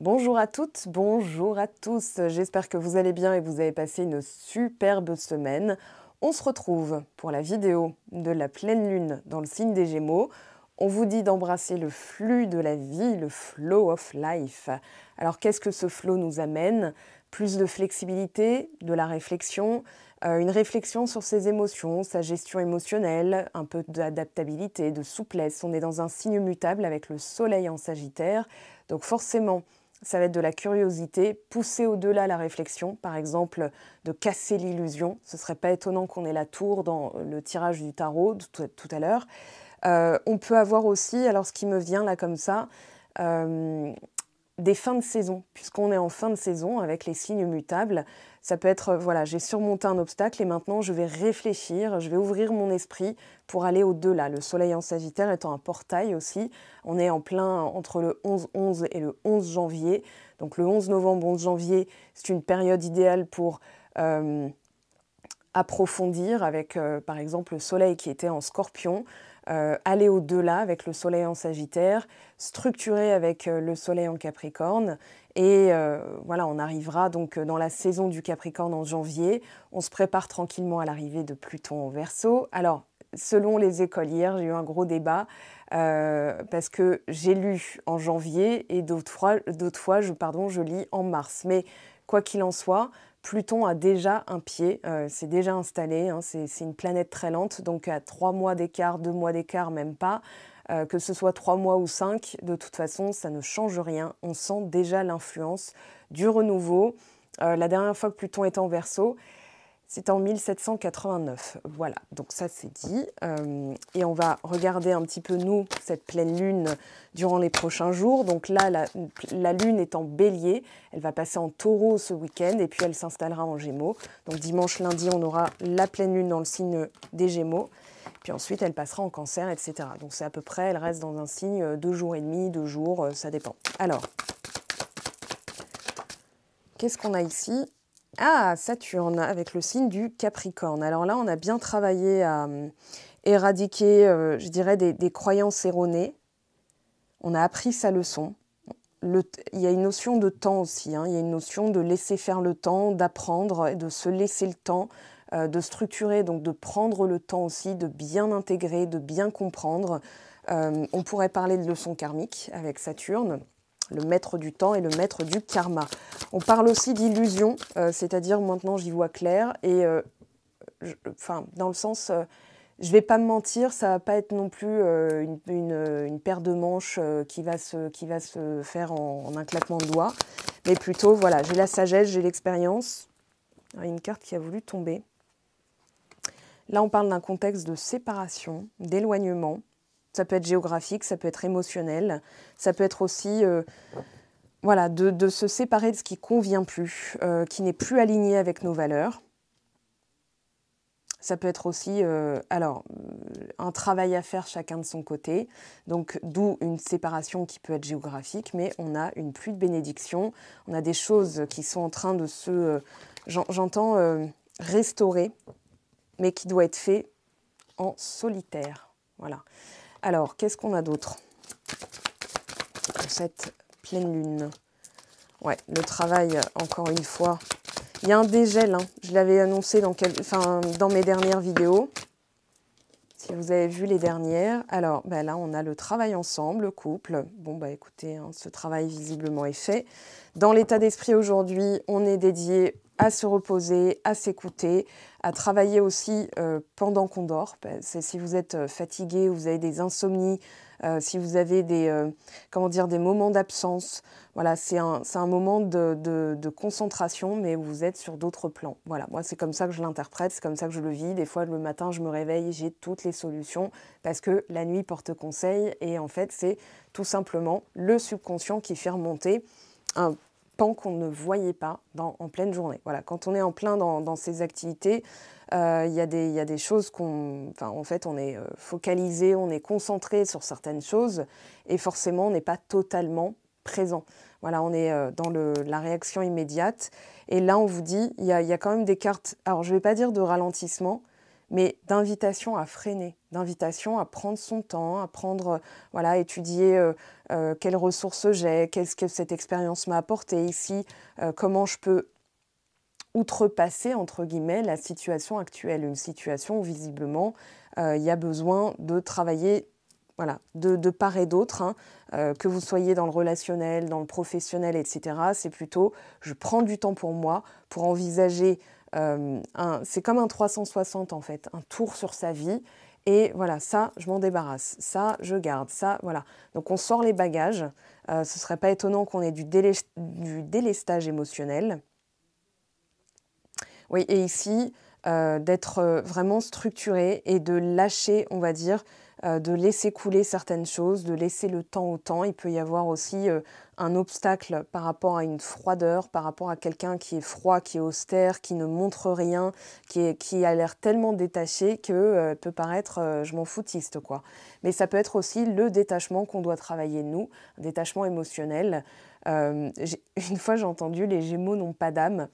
Bonjour à toutes, bonjour à tous. J'espère que vous allez bien et que vous avez passé une superbe semaine. On se retrouve pour la vidéo de la pleine lune dans le signe des Gémeaux. On vous dit d'embrasser le flux de la vie, le flow of life. Alors qu'est-ce que ce flow nous amène? Plus de flexibilité, de la réflexion, une réflexion sur ses émotions, sa gestion émotionnelle, un peu d'adaptabilité, de souplesse. On est dans un signe mutable avec le soleil en Sagittaire. Donc forcément, ça va être de la curiosité, pousser au-delà la réflexion, par exemple de casser l'illusion. Ce ne serait pas étonnant qu'on ait la tour dans le tirage du tarot tout à l'heure. On peut avoir aussi, alors ce qui me vient là comme ça, des fins de saison, puisqu'on est en fin de saison avec les signes mutables. Ça peut être, voilà, j'ai surmonté un obstacle et maintenant je vais réfléchir, je vais ouvrir mon esprit pour aller au-delà. Le soleil en Sagittaire étant un portail aussi. On est en plein entre le 11-11 et le 11 janvier. Donc le 11 novembre, 11 janvier, c'est une période idéale pour approfondir avec, par exemple, le soleil qui était en Scorpion. Aller au-delà avec le soleil en Sagittaire, structurer avec le soleil en Capricorne. Et voilà, on arrivera donc dans la saison du Capricorne en janvier. On se prépare tranquillement à l'arrivée de Pluton en Verseau. Alors, selon les écoles, hier, j'ai eu un gros débat parce que j'ai lu en janvier et d'autres fois, je lis en mars. Mais quoi qu'il en soit, Pluton a déjà un pied, c'est déjà installé, hein, c'est une planète très lente, donc à 3 mois d'écart, 2 mois d'écart, même pas, que ce soit 3 mois ou 5, de toute façon, ça ne change rien. On sent déjà l'influence du renouveau. La dernière fois que Pluton était en Verseau, c'était en 1789. Voilà, donc ça c'est dit. Et on va regarder un petit peu, nous, cette pleine lune durant les prochains jours. Donc là, la lune est en bélier. Elle va passer en taureau ce week-end et puis elle s'installera en gémeaux. Donc dimanche, lundi, on aura la pleine lune dans le signe des gémeaux. Puis ensuite, elle passera en cancer, etc. Donc c'est à peu près, elle reste dans un signe 2 jours et demi, 2 jours, ça dépend. Alors, qu'est-ce qu'on a ici ? Ah, Saturne, avec le signe du Capricorne. Alors là, on a bien travaillé à éradiquer, je dirais, des croyances erronées. On a appris sa leçon. Il y a une notion de temps aussi, hein. Il y a une notion de laisser faire le temps, d'apprendre, de se laisser le temps, de structurer, donc de prendre le temps aussi, de bien intégrer, de bien comprendre. On pourrait parler de leçon karmique avec Saturne, le maître du temps et le maître du karma. On parle aussi d'illusion, c'est-à-dire maintenant j'y vois clair, et dans le sens, je ne vais pas me mentir, ça ne va pas être non plus une paire de manches qui va se faire en un claquement de doigts, mais plutôt, voilà, j'ai la sagesse, j'ai l'expérience. Une carte qui a voulu tomber. Là, on parle d'un contexte de séparation, d'éloignement. Ça peut être géographique, ça peut être émotionnel, ça peut être aussi voilà, de se séparer de ce qui ne convient plus, qui n'est plus aligné avec nos valeurs. Ça peut être aussi un travail à faire chacun de son côté, donc d'où une séparation qui peut être géographique, mais on a une pluie de bénédiction, on a des choses qui sont en train de se, j'entends, restaurer, mais qui doit être fait en solitaire. Voilà. Alors, qu'est-ce qu'on a d'autre pour cette pleine lune? Ouais, le travail, encore une fois. Il y a un dégel, hein. Je l'avais annoncé dans mes dernières vidéos. Si vous avez vu les dernières. Alors, là, on a le travail ensemble, le couple. Bon, écoutez, hein, ce travail visiblement est fait. Dans l'état d'esprit aujourd'hui, on est dédié à se reposer, à s'écouter, à travailler aussi pendant qu'on dort. Si vous êtes fatigué, vous avez des insomnies, si vous avez des moments d'absence, voilà, c'est un moment de concentration, mais où vous êtes sur d'autres plans. Voilà, moi, c'est comme ça que je l'interprète, c'est comme ça que je le vis. Des fois, le matin, je me réveille, j'ai toutes les solutions, parce que la nuit porte conseil, et en fait, c'est tout simplement le subconscient qui fait remonter un pan qu'on ne voyait pas en pleine journée. Voilà, quand on est en plein dans ces activités, il y a des choses en fait, on est focalisé, on est concentré sur certaines choses, et forcément, on n'est pas totalement présent. Voilà, on est dans la réaction immédiate. Et là, on vous dit, il y a quand même des cartes, alors je ne vais pas dire de ralentissement, mais d'invitation à freiner. d'invitation à prendre son temps, à prendre, voilà, étudier quelles ressources j'ai, qu'est-ce que cette expérience m'a apporté ici, comment je peux outrepasser, entre guillemets, la situation actuelle, une situation où visiblement il y a besoin de travailler, voilà, de part et d'autre, hein, que vous soyez dans le relationnel, dans le professionnel, etc. C'est plutôt, je prends du temps pour moi, pour envisager, c'est comme un 360 en fait, un tour sur sa vie, et voilà, ça, je m'en débarrasse, ça, je garde, ça, voilà. Donc on sort les bagages, ce ne serait pas étonnant qu'on ait du délestage émotionnel. Oui, et ici, d'être vraiment structuré et de lâcher, on va dire, de laisser couler certaines choses, de laisser le temps au temps. Il peut y avoir aussi un obstacle par rapport à une froideur, par rapport à quelqu'un qui est froid, qui est austère, qui ne montre rien, qui a l'air tellement détaché que peut paraître je m'en foutiste, quoi. Mais ça peut être aussi le détachement qu'on doit travailler nous, un détachement émotionnel. Une fois, j'ai entendu les Gémeaux n'ont pas d'âme.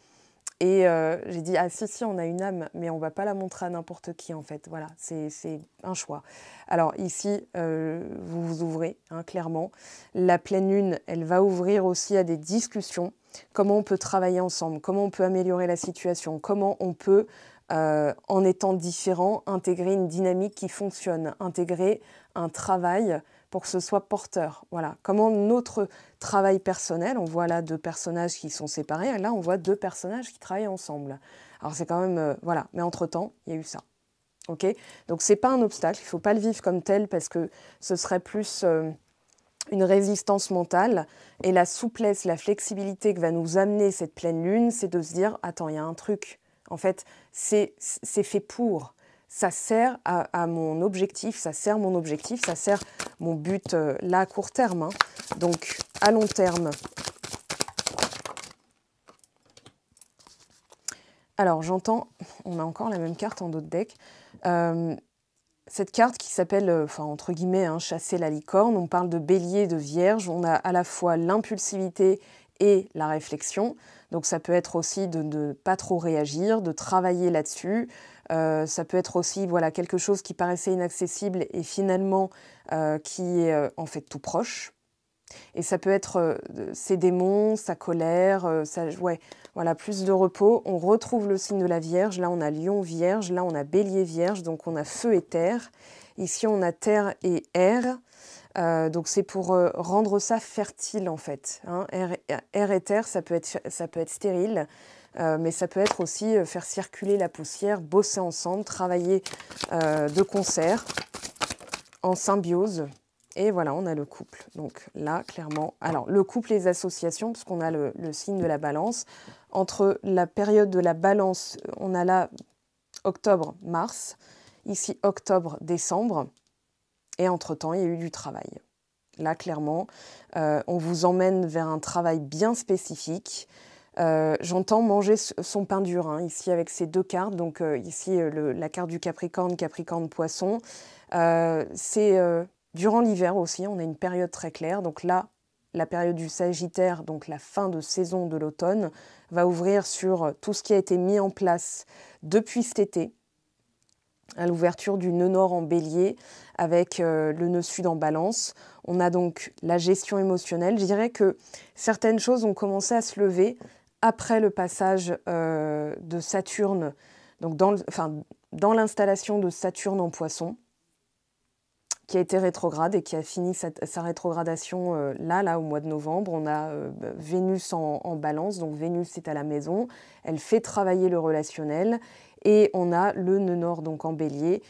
Et j'ai dit, ah si, on a une âme, mais on ne va pas la montrer à n'importe qui, en fait. Voilà, c'est un choix. Alors ici, vous vous ouvrez, hein, clairement. La pleine lune, elle va ouvrir aussi à des discussions. Comment on peut travailler ensemble, comment on peut améliorer la situation, comment on peut, en étant différent, intégrer une dynamique qui fonctionne, intégrer un travail pour que ce soit porteur. Voilà. Comment notre travail personnel, on voit là 2 personnages qui sont séparés, et là on voit 2 personnages qui travaillent ensemble. Alors c'est quand même, voilà, mais entre-temps, il y a eu ça. Ok. Donc c'est pas un obstacle, il ne faut pas le vivre comme tel parce que ce serait plus une résistance mentale, et la souplesse, la flexibilité que va nous amener cette pleine lune, c'est de se dire, attends, il y a un truc, en fait, c'est fait pour. Ça sert à mon objectif, ça sert mon objectif, ça sert mon but là à court terme. Hein. Donc à long terme. Alors j'entends, on a encore la même carte en d'autres decks. Cette carte qui s'appelle, enfin entre guillemets, hein, chasser la licorne, on parle de bélier, de vierge, on a à la fois l'impulsivité et la réflexion. Donc ça peut être aussi de ne pas trop réagir, de travailler là-dessus. Ça peut être aussi voilà, quelque chose qui paraissait inaccessible et finalement qui est en fait tout proche. Et ça peut être ses démons, sa colère, ouais, voilà, plus de repos. On retrouve le signe de la Vierge. Là, on a Lion Vierge. Là, on a Bélier Vierge. Donc, on a feu et terre. Ici, on a terre et air. Donc, c'est pour rendre ça fertile, en fait. Hein. Air et terre, ça peut être stérile. Mais ça peut être aussi faire circuler la poussière, bosser ensemble, travailler de concert, en symbiose. Et voilà, on a le couple. Donc là, clairement, alors le couple et les associations, parce qu'on a le signe de la balance. Entre la période de la balance, on a là octobre-mars, ici octobre-décembre, et entre-temps, il y a eu du travail. Là, clairement, on vous emmène vers un travail bien spécifique. J'entends manger son pain dur, hein, ici avec ces 2 cartes. Donc ici, la carte du Capricorne, Capricorne-Poisson. C'est durant l'hiver aussi, on a une période très claire. Donc là, la période du Sagittaire, donc la fin de saison de l'automne, va ouvrir sur tout ce qui a été mis en place depuis cet été, à l'ouverture du nœud nord en bélier avec le nœud sud en balance. On a donc la gestion émotionnelle. Je dirais que certaines choses ont commencé à se lever après le passage de Saturne, donc dans l'installation de Saturne en Poisson, qui a été rétrograde et qui a fini sa rétrogradation là, au mois de novembre. On a Vénus en balance, donc Vénus est à la maison, elle fait travailler le relationnel, et on a le nœud nord donc en bélier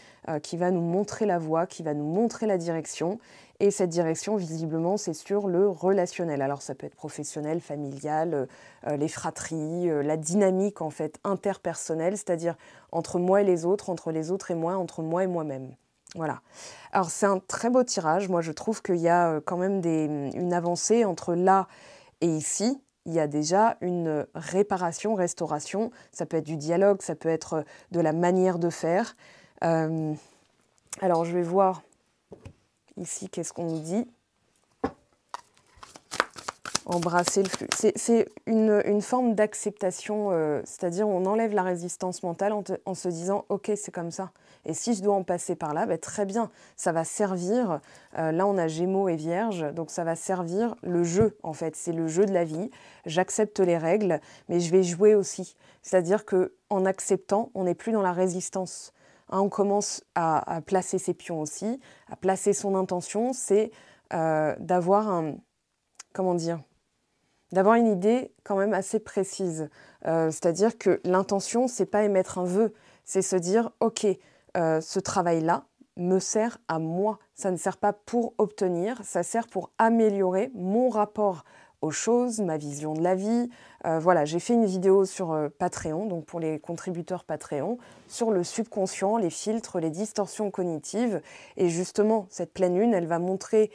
qui va nous montrer la voie, qui va nous montrer la direction, et cette direction visiblement c'est sur le relationnel. Alors ça peut être professionnel, familial, les fratries, la dynamique en fait interpersonnelle, c'est-à-dire entre moi et les autres, entre les autres et moi, entre moi et moi-même. Voilà. Alors c'est un très beau tirage. Moi je trouve qu'il y a quand même une avancée entre là et ici. Il y a déjà une réparation, restauration. Ça peut être du dialogue, ça peut être de la manière de faire. Alors je vais voir ici qu'est-ce qu'on nous dit. embrasser le flux. C'est une forme d'acceptation, c'est-à-dire on enlève la résistance mentale en se disant « Ok, c'est comme ça ». Et si je dois en passer par là, ben, très bien, ça va servir. Là, on a Gémeaux et Vierge, donc ça va servir le jeu, en fait. C'est le jeu de la vie. J'accepte les règles, mais je vais jouer aussi. C'est-à-dire qu'en acceptant, on n'est plus dans la résistance. Hein, on commence à placer ses pions aussi, à placer son intention. C'est d'avoir un... Comment dire ? D'avoir une idée quand même assez précise. C'est-à-dire que l'intention, c'est pas émettre un vœu, c'est se dire « Ok, ce travail-là me sert à moi. Ça ne sert pas pour obtenir, ça sert pour améliorer mon rapport aux choses, ma vision de la vie. » Voilà, j'ai fait une vidéo sur Patreon, donc pour les contributeurs Patreon, sur le subconscient, les filtres, les distorsions cognitives. Et justement, cette pleine lune, elle va montrer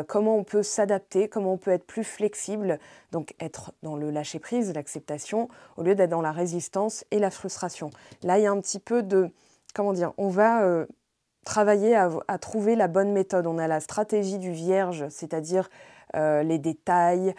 comment on peut s'adapter, comment on peut être plus flexible, donc être dans le lâcher-prise, l'acceptation, au lieu d'être dans la résistance et la frustration. Là, il y a un petit peu de... Comment dire ? On va travailler à trouver la bonne méthode. On a la stratégie du Vierge, c'est-à-dire les détails,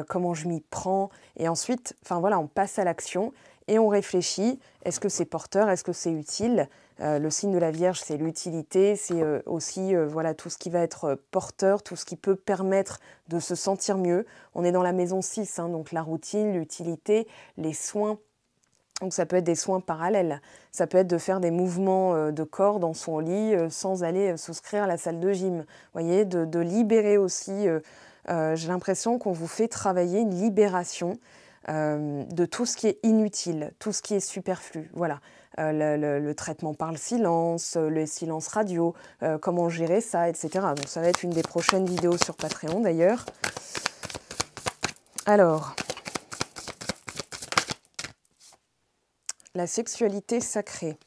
comment je m'y prends. Et ensuite, enfin voilà, on passe à l'action et on réfléchit. Est-ce que c'est porteur ? Est-ce que c'est utile ? Le signe de la Vierge, c'est l'utilité, c'est aussi voilà, tout ce qui va être porteur, tout ce qui peut permettre de se sentir mieux. On est dans la maison 6, hein, donc la routine, l'utilité, les soins. Donc ça peut être des soins parallèles. Ça peut être de faire des mouvements de corps dans son lit sans aller souscrire à la salle de gym. Vous voyez, de libérer aussi. J'ai l'impression qu'on vous fait travailler une libération de tout ce qui est inutile, tout ce qui est superflu. Voilà. Le traitement par le silence radio, comment gérer ça, etc. Donc ça va être une des prochaines vidéos sur Patreon d'ailleurs. Alors, la sexualité sacrée.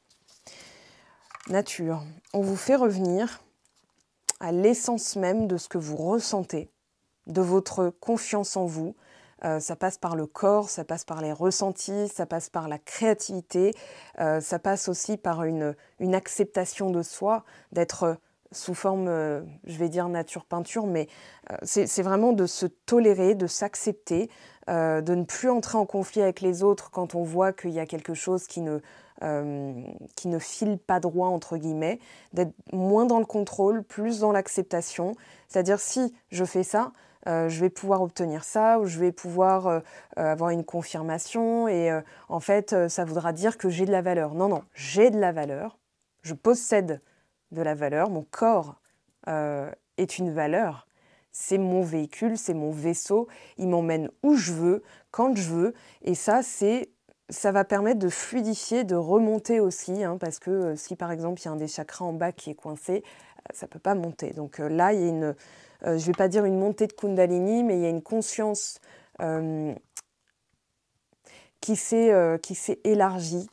Nature. On vous fait revenir à l'essence même de ce que vous ressentez, de votre confiance en vous. Ça passe par le corps, ça passe par les ressentis, ça passe par la créativité, ça passe aussi par une acceptation de soi, d'être sous forme, je vais dire nature peinture, mais c'est vraiment de se tolérer, de s'accepter, de ne plus entrer en conflit avec les autres quand on voit qu'il y a quelque chose qui ne file pas droit, entre guillemets, d'être moins dans le contrôle, plus dans l'acceptation. C'est-à-dire, si je fais ça, je vais pouvoir obtenir ça, ou je vais pouvoir avoir une confirmation, et en fait, ça voudra dire que j'ai de la valeur. Non, non, j'ai de la valeur, je possède de la valeur, mon corps est une valeur, c'est mon véhicule, c'est mon vaisseau, il m'emmène où je veux, quand je veux, et ça va permettre de fluidifier, de remonter aussi, hein, parce que si par exemple il y a un des chakras en bas qui est coincé, ça ne peut pas monter. Donc là, il y a une... je ne vais pas dire une montée de Kundalini, mais il y a une conscience qui s'est élargie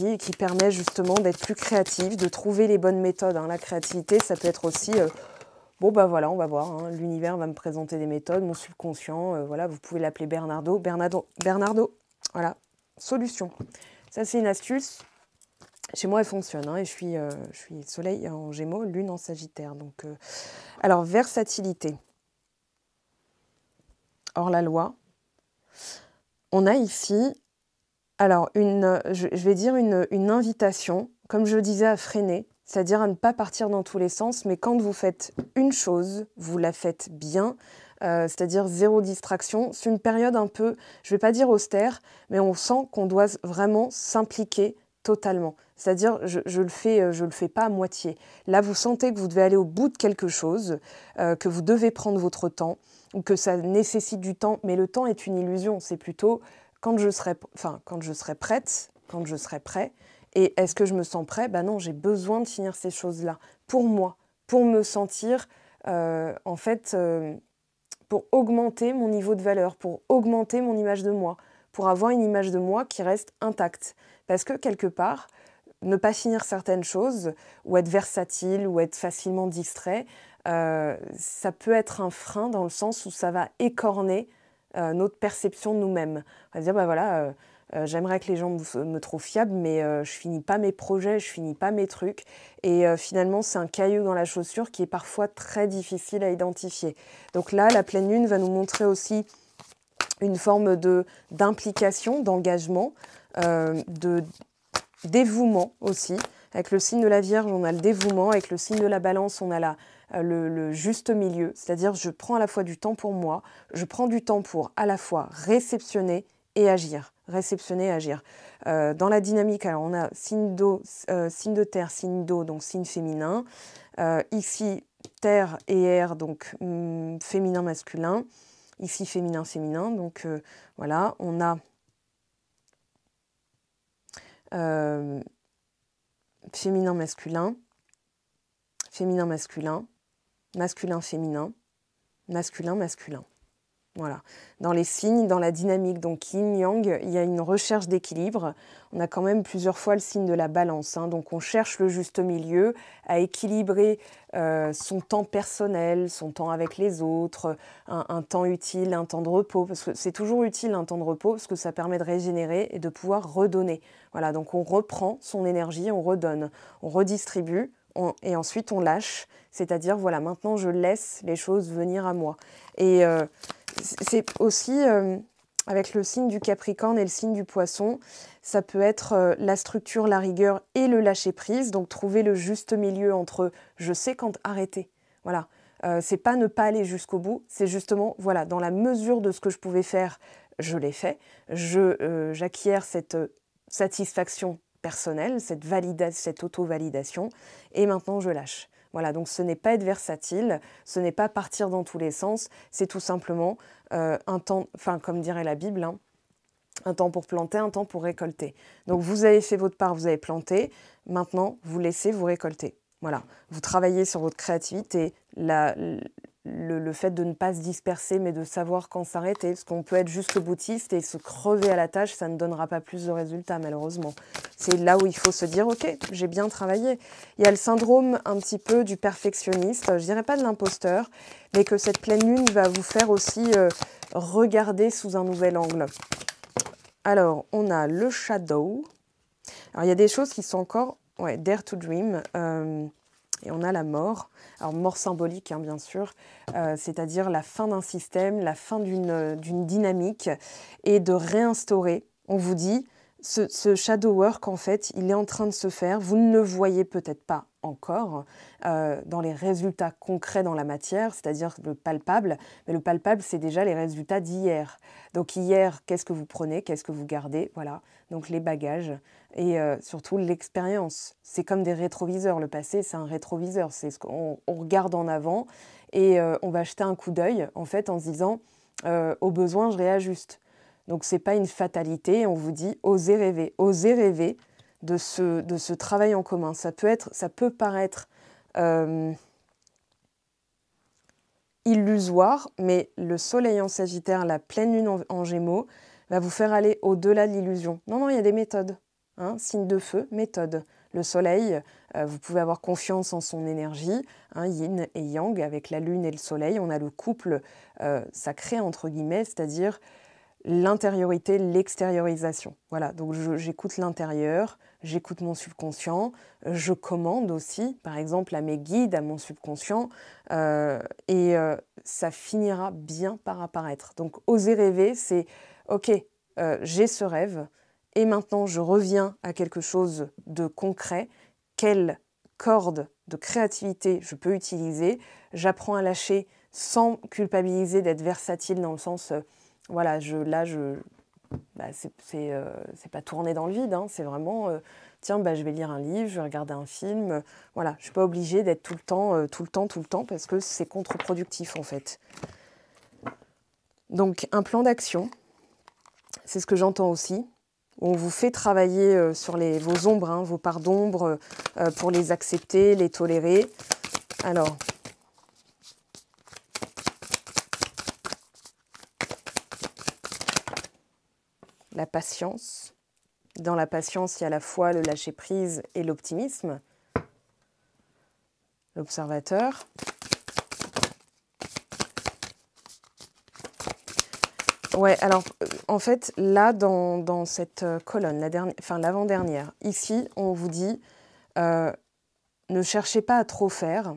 et qui permet justement d'être plus créative, de trouver les bonnes méthodes. Hein. La créativité, ça peut être aussi, bon ben voilà, on va voir, hein, l'univers va me présenter des méthodes, mon subconscient, voilà, vous pouvez l'appeler Bernardo, voilà, solution. Ça c'est une astuce. Chez moi, elle fonctionne, hein, et je suis soleil en Gémeaux, lune en Sagittaire. Donc, alors, versatilité. Hors la loi. On a ici, alors, je vais dire une invitation, comme je le disais, à freiner, c'est-à-dire à ne pas partir dans tous les sens, mais quand vous faites une chose, vous la faites bien, c'est-à-dire zéro distraction. C'est une période un peu, je ne vais pas dire austère, mais on sent qu'on doit vraiment s'impliquer totalement. C'est-à-dire, je le fais pas à moitié. Là, vous sentez que vous devez aller au bout de quelque chose, que vous devez prendre votre temps, ou que ça nécessite du temps. Mais le temps est une illusion. C'est plutôt quand je serai prête, quand je serai prêt. Et est-ce que je me sens prêt ? Ben non, j'ai besoin de finir ces choses-là pour moi, pour me sentir, en fait, pour augmenter mon niveau de valeur, pour augmenter mon image de moi, pour avoir une image de moi qui reste intacte. Parce que quelque part, ne pas finir certaines choses, ou être versatile, ou être facilement distrait, ça peut être un frein dans le sens où ça va écorner notre perception de nous-mêmes. On va dire, ben voilà, j'aimerais que les gens me trouvent fiable, mais je finis pas mes projets, je finis pas mes trucs. Et finalement, c'est un caillou dans la chaussure qui est parfois très difficile à identifier. Donc là, la pleine lune va nous montrer aussi une forme d'implication, d'engagement, de dévouement aussi. Avec le signe de la Vierge, on a le dévouement. Avec le signe de la Balance, on a le juste milieu. C'est-à-dire, je prends à la fois du temps pour moi, je prends du temps pour à la fois réceptionner et agir. Réceptionner et agir. Dans la dynamique, alors on a signe d'eau, signe de terre, signe d'eau, donc signe féminin. Ici, terre et air, donc féminin, masculin. Ici, féminin, féminin. Donc voilà, on a féminin, masculin, féminin, masculin, masculin, féminin, masculin, masculin. Voilà. Dans les signes, dans la dynamique, donc yin-yang, il y a une recherche d'équilibre. On a quand même plusieurs fois le signe de la Balance. Donc on cherche le juste milieu, à équilibrer son temps personnel, son temps avec les autres, un temps utile, un temps de repos. Parce que c'est toujours utile un temps de repos, parce que ça permet de régénérer et de pouvoir redonner. Voilà, donc on reprend son énergie, on redonne, on redistribue, et ensuite on lâche. C'est-à-dire, voilà, maintenant je laisse les choses venir à moi. Et c'est aussi, avec le signe du Capricorne et le signe du Poisson, ça peut être la structure, la rigueur et le lâcher-prise. Donc, trouver le juste milieu entre je sais quand arrêter. Voilà. C'est pas ne pas aller jusqu'au bout. C'est justement, voilà, dans la mesure de ce que je pouvais faire, je l'ai fait. J'acquiers cette satisfaction personnelle, cette auto-validation. Et maintenant, je lâche. Voilà, donc ce n'est pas être versatile, ce n'est pas partir dans tous les sens, c'est tout simplement un temps, enfin comme dirait la Bible, hein, un temps pour planter, un temps pour récolter. Donc vous avez fait votre part, vous avez planté, maintenant vous laissez vous récolter. Voilà, vous travaillez sur votre créativité, le fait de ne pas se disperser, mais de savoir quand s'arrêter, parce qu'on peut être jusque boutiste et se crever à la tâche, ça ne donnera pas plus de résultats, malheureusement. C'est là où il faut se dire, ok, j'ai bien travaillé. Il y a le syndrome un petit peu du perfectionniste, je dirais pas de l'imposteur, mais que cette pleine lune va vous faire aussi regarder sous un nouvel angle. Alors, on a le shadow. Alors, il y a des choses qui sont encore, ouais, dare to dream, et on a la mort. Alors, mort symbolique, hein, bien sûr, c'est-à-dire la fin d'un système, la fin d'une dynamique, et de réinstaurer. On vous dit, ce shadow work, en fait, il est en train de se faire. Vous ne le voyez peut-être pas encore dans les résultats concrets dans la matière, c'est-à-dire le palpable. Mais le palpable, c'est déjà les résultats d'hier. Donc hier, qu'est-ce que vous prenez, qu'est-ce que vous gardez? Voilà, donc les bagages et surtout l'expérience. C'est comme des rétroviseurs. Le passé, c'est un rétroviseur. C'est ce qu'on regarde en avant et on va jeter un coup d'œil, en fait, en se disant au besoin, je réajuste. Donc, ce n'est pas une fatalité. On vous dit, osez rêver de ce travail en commun. Ça peut paraître illusoire, mais le soleil en Sagittaire, la pleine lune en Gémeaux, va vous faire aller au-delà de l'illusion. Non, non, il y a des méthodes. Hein, signe de feu, méthode. Le soleil, vous pouvez avoir confiance en son énergie, hein, yin et yang, avec la lune et le soleil. On a le couple sacré, entre guillemets, c'est-à-dire l'intériorité, l'extériorisation. Voilà, donc j'écoute l'intérieur, j'écoute mon subconscient, je commande aussi, par exemple, à mes guides, à mon subconscient, et ça finira bien par apparaître. Donc, oser rêver, c'est « Ok, j'ai ce rêve, et maintenant je reviens à quelque chose de concret. Quelle corde de créativité je peux utiliser? J'apprends à lâcher sans culpabiliser d'être versatile dans le sens... voilà, c'est pas tourner dans le vide, hein, c'est vraiment, tiens, je vais lire un livre, je vais regarder un film. Voilà, je ne suis pas obligée d'être tout le temps, parce que c'est contre-productif, en fait. Donc, un plan d'action, c'est ce que j'entends aussi. On vous fait travailler sur vos ombres, hein, vos parts d'ombre, pour les accepter, les tolérer. Alors... la patience. Dans la patience, il y a à la fois le lâcher-prise et l'optimisme. L'observateur. Ouais, alors, en fait, là, dans cette colonne, l'avant-dernière, ici, on vous dit, ne cherchez pas à trop faire,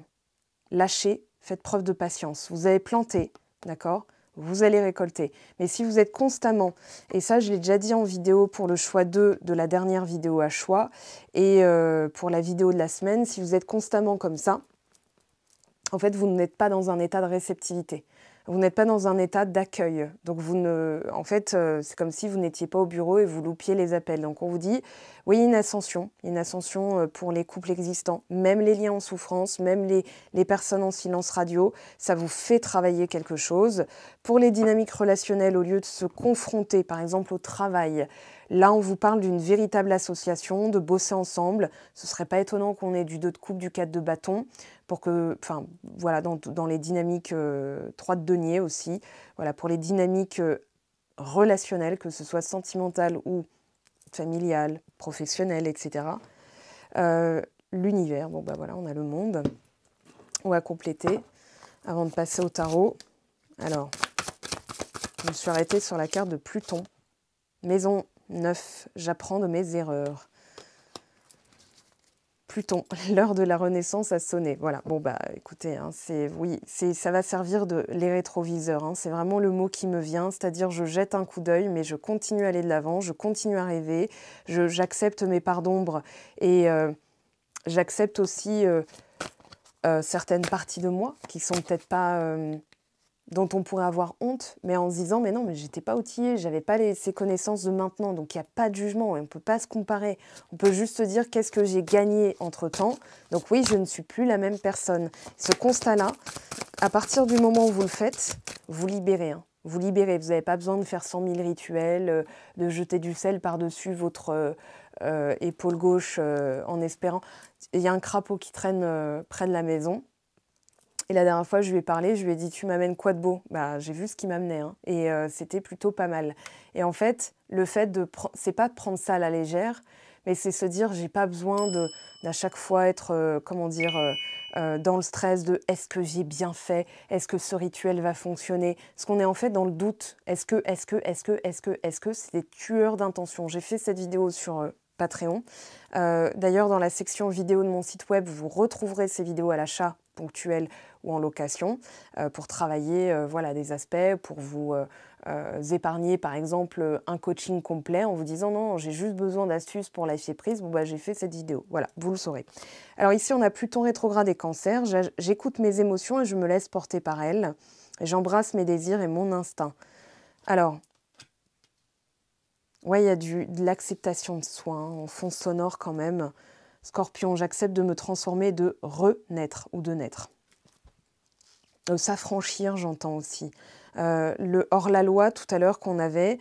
lâchez, faites preuve de patience. Vous avez planté, d'accord? vous allez récolter. Mais si vous êtes constamment, et ça je l'ai déjà dit en vidéo pour le choix 2 de la dernière vidéo à choix, et pour la vidéo de la semaine, si vous êtes constamment comme ça, en fait vous n'êtes pas dans un état de réceptivité. Vous n'êtes pas dans un état d'accueil. Donc, en fait, c'est comme si vous n'étiez pas au bureau et vous loupiez les appels. Donc, on vous dit, oui, une ascension pour les couples existants, même les liens en souffrance, même les personnes en silence radio, ça vous fait travailler quelque chose. Pour les dynamiques relationnelles, au lieu de se confronter, par exemple, au travail, là, on vous parle d'une véritable association, de bosser ensemble. Ce ne serait pas étonnant qu'on ait du 2 de coupe, du 4 de bâton, pour que, enfin, voilà, dans les dynamiques 3 de denier aussi, voilà, pour les dynamiques relationnelles, que ce soit sentimentales ou familiales, professionnelles, etc. L'univers, bon bah voilà, on a le monde. On va compléter avant de passer au tarot. Alors, je me suis arrêtée sur la carte de Pluton. Maison 9, j'apprends de mes erreurs. Pluton, l'heure de la renaissance a sonné. Voilà, bon bah écoutez, hein, ça va servir de les rétroviseurs. Hein, c'est vraiment le mot qui me vient, c'est-à-dire je jette un coup d'œil, mais je continue à aller de l'avant, je continue à rêver, j'accepte mes parts d'ombre et j'accepte aussi certaines parties de moi qui sont peut-être pas... dont on pourrait avoir honte, mais en se disant, mais non, mais j'étais pas outillée, j'avais pas ces connaissances de maintenant, donc il n'y a pas de jugement, on ne peut pas se comparer. On peut juste se dire qu'est-ce que j'ai gagné entre-temps. Donc oui, je ne suis plus la même personne. Ce constat-là, à partir du moment où vous le faites, vous libérez. Hein. Vous libérez, vous n'avez pas besoin de faire 100 000 rituels, de jeter du sel par-dessus votre épaule gauche en espérant. Il y a un crapaud qui traîne près de la maison. Et la dernière fois, je lui ai parlé, je lui ai dit « Tu m'amènes quoi de beau ?» Bah, j'ai vu ce qui m'amenait, hein, et c'était plutôt pas mal. Et en fait, le fait c'est pas de prendre ça à la légère, mais c'est se dire « J'ai pas besoin d'à chaque fois être, dans le stress de « Est-ce que j'ai bien fait ? Est-ce que ce rituel va fonctionner ?» Parce qu'on est en fait dans le doute. Est-ce que c'est des tueurs d'intention. J'ai fait cette vidéo sur Patreon. D'ailleurs, dans la section vidéo de mon site web, vous retrouverez ces vidéos à l'achat ponctuel ou en location pour travailler voilà, des aspects, pour vous épargner par exemple un coaching complet en vous disant non, j'ai juste besoin d'astuces pour lâcher prise, bon, bah, j'ai fait cette vidéo, voilà, vous le saurez. Alors ici on a Pluton rétrograde et Cancer, j'écoute mes émotions et je me laisse porter par elles, j'embrasse mes désirs et mon instinct. Alors, ouais, il y a de l'acceptation de soi, hein, en fond sonore quand même. Scorpion, j'accepte de me transformer, de renaître ou de naître. S'affranchir, j'entends aussi. Le hors-la-loi, tout à l'heure qu'on avait,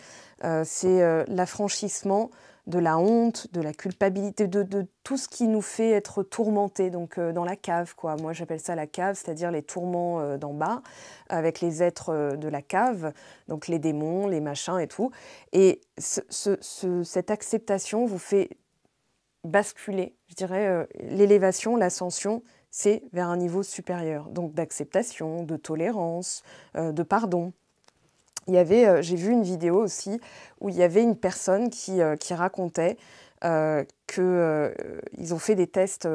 c'est l'affranchissement de la honte, de la culpabilité, de tout ce qui nous fait être tourmentés, donc dans la cave, quoi. Moi, j'appelle ça la cave, c'est-à-dire les tourments d'en bas, avec les êtres de la cave, donc les démons, les machins et tout. Et cette acceptation vous fait basculer, je dirais, l'élévation, l'ascension, c'est vers un niveau supérieur. Donc d'acceptation, de tolérance, de pardon. J'ai vu une vidéo aussi où il y avait une personne qui racontait qu'ils ont fait des tests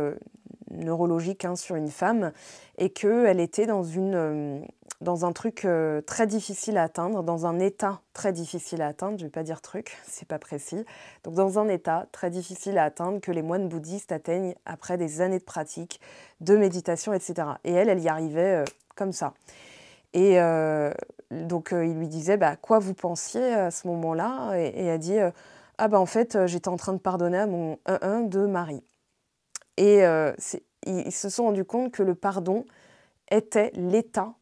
neurologiques sur une femme et qu'elle était dans un truc très difficile à atteindre, dans un état très difficile à atteindre, je ne vais pas dire truc, c'est pas précis, donc dans un état très difficile à atteindre que les moines bouddhistes atteignent après des années de pratique, de méditation, etc. Et elle y arrivait comme ça. Et donc il lui disait bah, quoi vous pensiez à ce moment-là, et elle dit ah bah en fait j'étais en train de pardonner à mon 1-1 de mari. Et ils se sont rendus compte que le pardon était l'état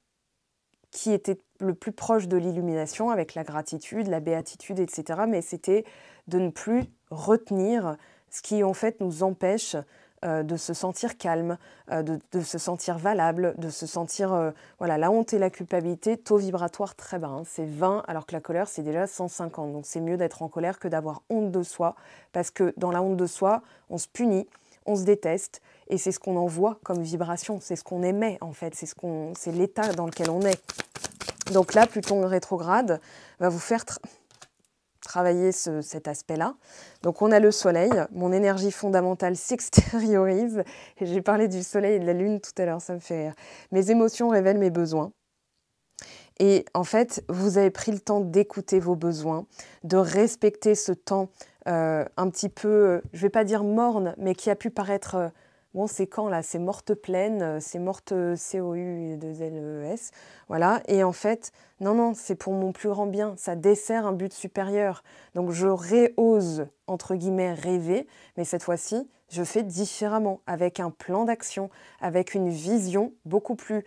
qui était le plus proche de l'illumination, avec la gratitude, la béatitude, etc. Mais c'était de ne plus retenir ce qui en fait nous empêche de se sentir calme, de se sentir valable, de se sentir... voilà, la honte et la culpabilité, taux vibratoire très bas, hein, c'est 20, alors que la colère, c'est déjà 150. Donc c'est mieux d'être en colère que d'avoir honte de soi, parce que dans la honte de soi, on se punit, on se déteste, et c'est ce qu'on envoie comme vibration, c'est ce qu'on émet en fait, c'est l'état dans lequel on est. Donc là, Pluton rétrograde va vous faire travailler cet aspect-là. Donc on a le soleil, mon énergie fondamentale s'extériorise, et j'ai parlé du soleil et de la lune tout à l'heure, ça me fait rire. Mes émotions révèlent mes besoins. Et en fait, vous avez pris le temps d'écouter vos besoins, de respecter ce temps un petit peu, je ne vais pas dire morne, mais qui a pu paraître, bon, c'est quand là? C'est morte pleine, c'est morte COU2LES, voilà. Et en fait, non, non, c'est pour mon plus grand bien, ça dessert un but supérieur. Donc je réose, entre guillemets, rêver, mais cette fois-ci, je fais différemment, avec un plan d'action, avec une vision beaucoup plus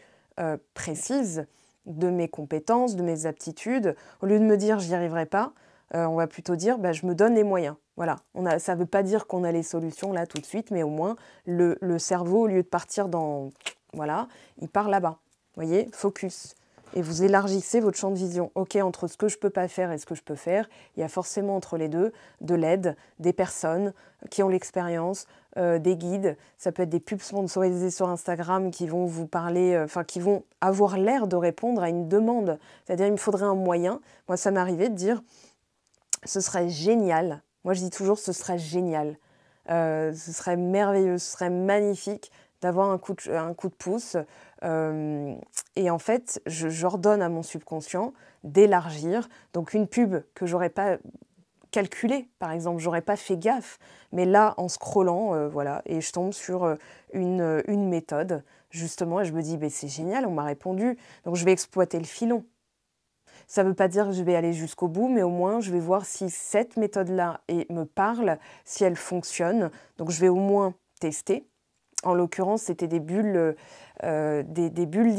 précise de mes compétences, de mes aptitudes. Au lieu de me dire j'y arriverai pas, on va plutôt dire bah, je me donne les moyens. Voilà, ça ne veut pas dire qu'on a les solutions là tout de suite, mais au moins le cerveau, au lieu de partir dans... Voilà, il part là-bas. Vous voyez, focus. Et vous élargissez votre champ de vision. Ok, entre ce que je ne peux pas faire et ce que je peux faire, il y a forcément entre les deux de l'aide, des personnes qui ont l'expérience, des guides. Ça peut être des pubs sponsorisées sur Instagram qui vont vous parler, qui vvont avoir l'air de répondre à une demande. C'est-à-dire, il me faudrait un moyen. Moi, ça m'est arrivé de dire, ce serait génial. Moi, je dis toujours, ce serait génial. Ce serait merveilleux, ce serait magnifique d'avoir un coup de pouce. Et en fait, j'ordonne à mon subconscient d'élargir. Donc, une pub que j'aurais pas calculée, par exemple, j'aurais pas fait gaffe. Mais là, en scrollant, voilà, et je tombe sur une méthode, justement, et je me dis, c'est génial, on m'a répondu. Donc, je vais exploiter le filon. Ça ne veut pas dire que je vais aller jusqu'au bout, mais au moins, je vais voir si cette méthode-là me parle, si elle fonctionne. Donc, je vais au moins tester. En l'occurrence, c'était des bulles, des bulles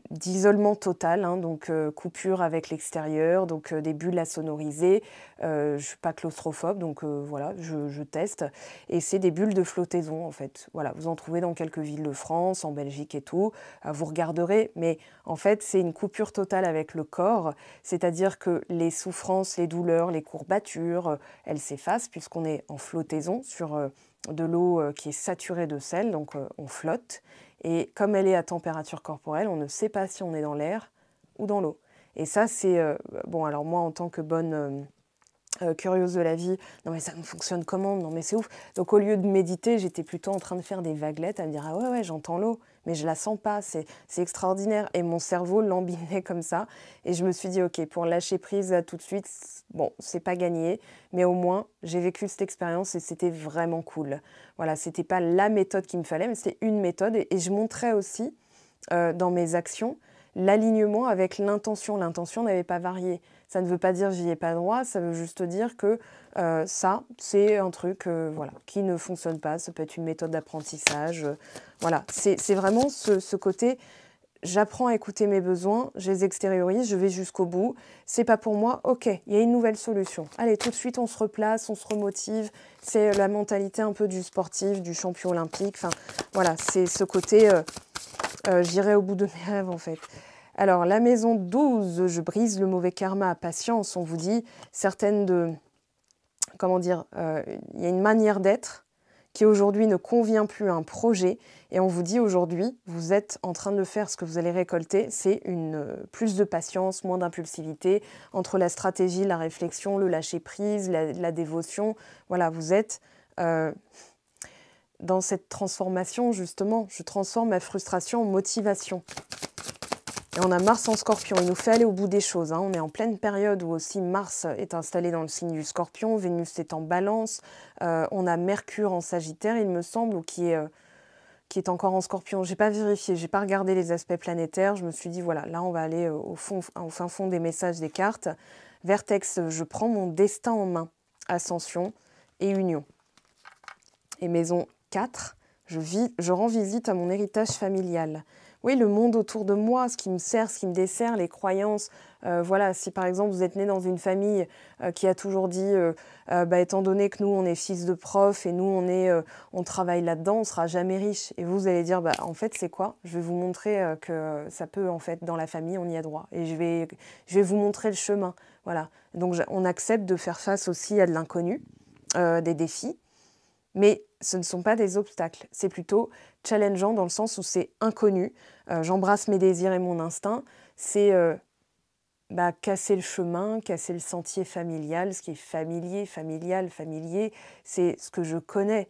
d'isolement total, hein, donc coupure avec l'extérieur, donc des bulles à sonoriser. Je ne suis pas claustrophobe, donc voilà, je teste. Et c'est des bulles de flottaison, en fait. Voilà, vous en trouvez dans quelques villes de France, en Belgique et tout. Vous regarderez, mais en fait, c'est une coupure totale avec le corps, c'est-à-dire que les souffrances, les douleurs, les courbatures, elles s'effacent puisqu'on est en flottaison sur... de l'eau qui est saturée de sel, donc on flotte. Et comme elle est à température corporelle, on ne sait pas si on est dans l'air ou dans l'eau. Et ça, c'est... bon, alors moi, en tant que bonne curieuse de la vie, non mais ça me fonctionne comment? Non mais c'est ouf. Donc au lieu de méditer, j'étais plutôt en train de faire des vaguelettes, à me dire ah ouais, j'entends l'eau, mais je la sens pas, c'est extraordinaire. Et mon cerveau l'embinait comme ça. Et je me suis dit ok, pour lâcher prise là, tout de suite, bon, c'est pas gagné, mais au moins j'ai vécu cette expérience et c'était vraiment cool. Voilà, c'était pas la méthode qu'il me fallait, mais c'était une méthode. Et je montrais aussi dans mes actions l'alignement avec l'intention. L'intention n'avait pas varié. Ça ne veut pas dire j'y ai pas droit, ça veut juste dire que ça, c'est un truc voilà, qui ne fonctionne pas. Ça peut être une méthode d'apprentissage. Voilà, c'est vraiment ce côté, j'apprends à écouter mes besoins, je les extériorise, je vais jusqu'au bout. C'est pas pour moi, ok, il y a une nouvelle solution. Allez, tout de suite, on se replace, on se remotive. C'est la mentalité un peu du sportif, du champion olympique. Enfin, voilà, c'est ce côté, j'irai au bout de mes rêves, en fait. Alors, la maison 12, je brise le mauvais karma, patience, on vous dit, certaines de... Comment dire, il y a une manière d'être qui aujourd'hui ne convient plus à un projet, et on vous dit aujourd'hui, vous êtes en train de faire ce que vous allez récolter, c'est plus de patience, moins d'impulsivité, entre la stratégie, la réflexion, le lâcher-prise, la dévotion, voilà, vous êtes... dans cette transformation, justement, je transforme ma frustration en motivation. Et on a Mars en Scorpion, il nous fait aller au bout des choses. Hein. On est en pleine période où aussi Mars est installé dans le signe du Scorpion, Vénus est en Balance, on a Mercure en Sagittaire, il me semble, ou qui est encore en Scorpion. Je n'ai pas vérifié, je n'ai pas regardé les aspects planétaires. Je me suis dit, voilà, là on va aller au fin fond des messages des cartes. Vertex, je prends mon destin en main. Ascension et Union. Et maison 4, je rends visite à mon héritage familial. Oui, le monde autour de moi, ce qui me sert, ce qui me dessert, les croyances. Voilà, si par exemple vous êtes né dans une famille qui a toujours dit, étant donné que nous on est fils de prof et nous on travaille là-dedans, on ne sera jamais riche. Et vous allez dire, en fait c'est quoi? Je vais vous montrer que ça peut, en fait, dans la famille on y a droit. Et je vais vous montrer le chemin. Voilà. Donc on accepte de faire face aussi à de l'inconnu, des défis. Mais ce ne sont pas des obstacles, c'est plutôt challengeant dans le sens où c'est inconnu. J'embrasse mes désirs et mon instinct. C'est casser le chemin, casser le sentier familial, ce qui est familier, familial, familier. C'est ce que je connais,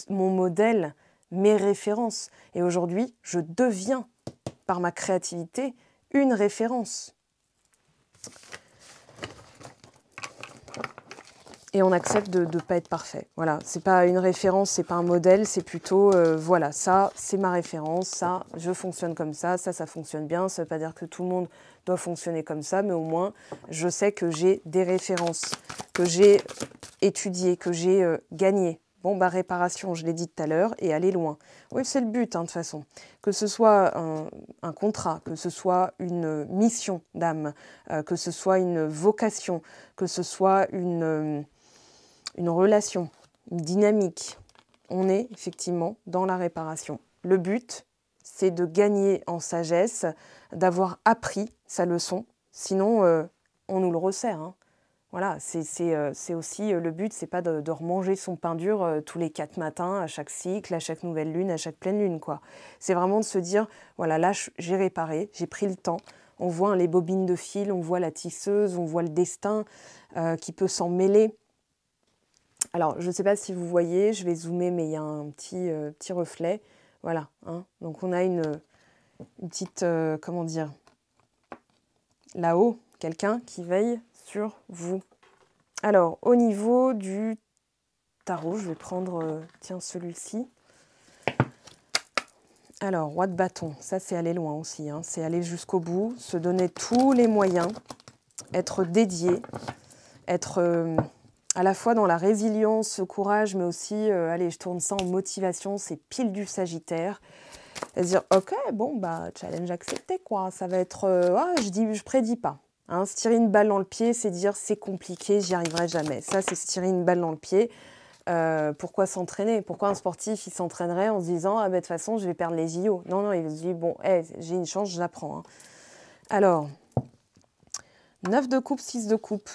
mon modèle, mes références. Et aujourd'hui, je deviens, par ma créativité, une référence. Et on accepte de ne pas être parfait. Voilà, c'est pas une référence, c'est pas un modèle, c'est plutôt, voilà, ça, c'est ma référence, ça, je fonctionne comme ça fonctionne bien. Ça ne veut pas dire que tout le monde doit fonctionner comme ça, mais au moins, je sais que j'ai des références, que j'ai étudiées, que j'ai gagnées. Bon, bah, réparation, je l'ai dit tout à l'heure, et aller loin. Oui, c'est le but, hein, de toute façon. Que ce soit un contrat, que ce soit une mission d'âme, que ce soit une vocation, que ce soit une relation, une dynamique. On est effectivement dans la réparation. Le but, c'est de gagner en sagesse, d'avoir appris sa leçon. Sinon, on nous le resserre. Hein. Voilà, c'est aussi le but, c'est pas de remanger son pain dur tous les 4 matins, à chaque cycle, à chaque nouvelle lune, à chaque pleine lune, quoi. C'est vraiment de se dire, voilà, là, j'ai réparé, j'ai pris le temps. On voit les bobines de fil, on voit la tisseuse, on voit le destin qui peut s'en mêler. Alors, je ne sais pas si vous voyez, je vais zoomer, mais il y a un petit reflet. Voilà, hein. Donc on a une petite, comment dire, là-haut, quelqu'un qui veille sur vous. Alors, au niveau du tarot, je vais prendre, tiens, celui-ci. Alors, roi de bâton, ça c'est aller loin aussi, hein. C'est aller jusqu'au bout, se donner tous les moyens, être dédié, être à la fois dans la résilience, le courage, mais aussi, allez, je tourne ça en motivation, c'est pile du Sagittaire. C'est-à-dire, ok, bon, bah, challenge accepté, quoi. Ça va être, je prédis pas. Hein, se tirer une balle dans le pied, c'est dire c'est compliqué, j'y arriverai jamais. Ça, c'est se tirer une balle dans le pied. Pourquoi s'entraîner? Pourquoi un sportif, il s'entraînerait en se disant, ah ben de toute façon, je vais perdre les JO? Non, non, il se dit, bon, j'ai une chance, je la prends. Hein. Alors, 9 de coupe, 6 de coupe.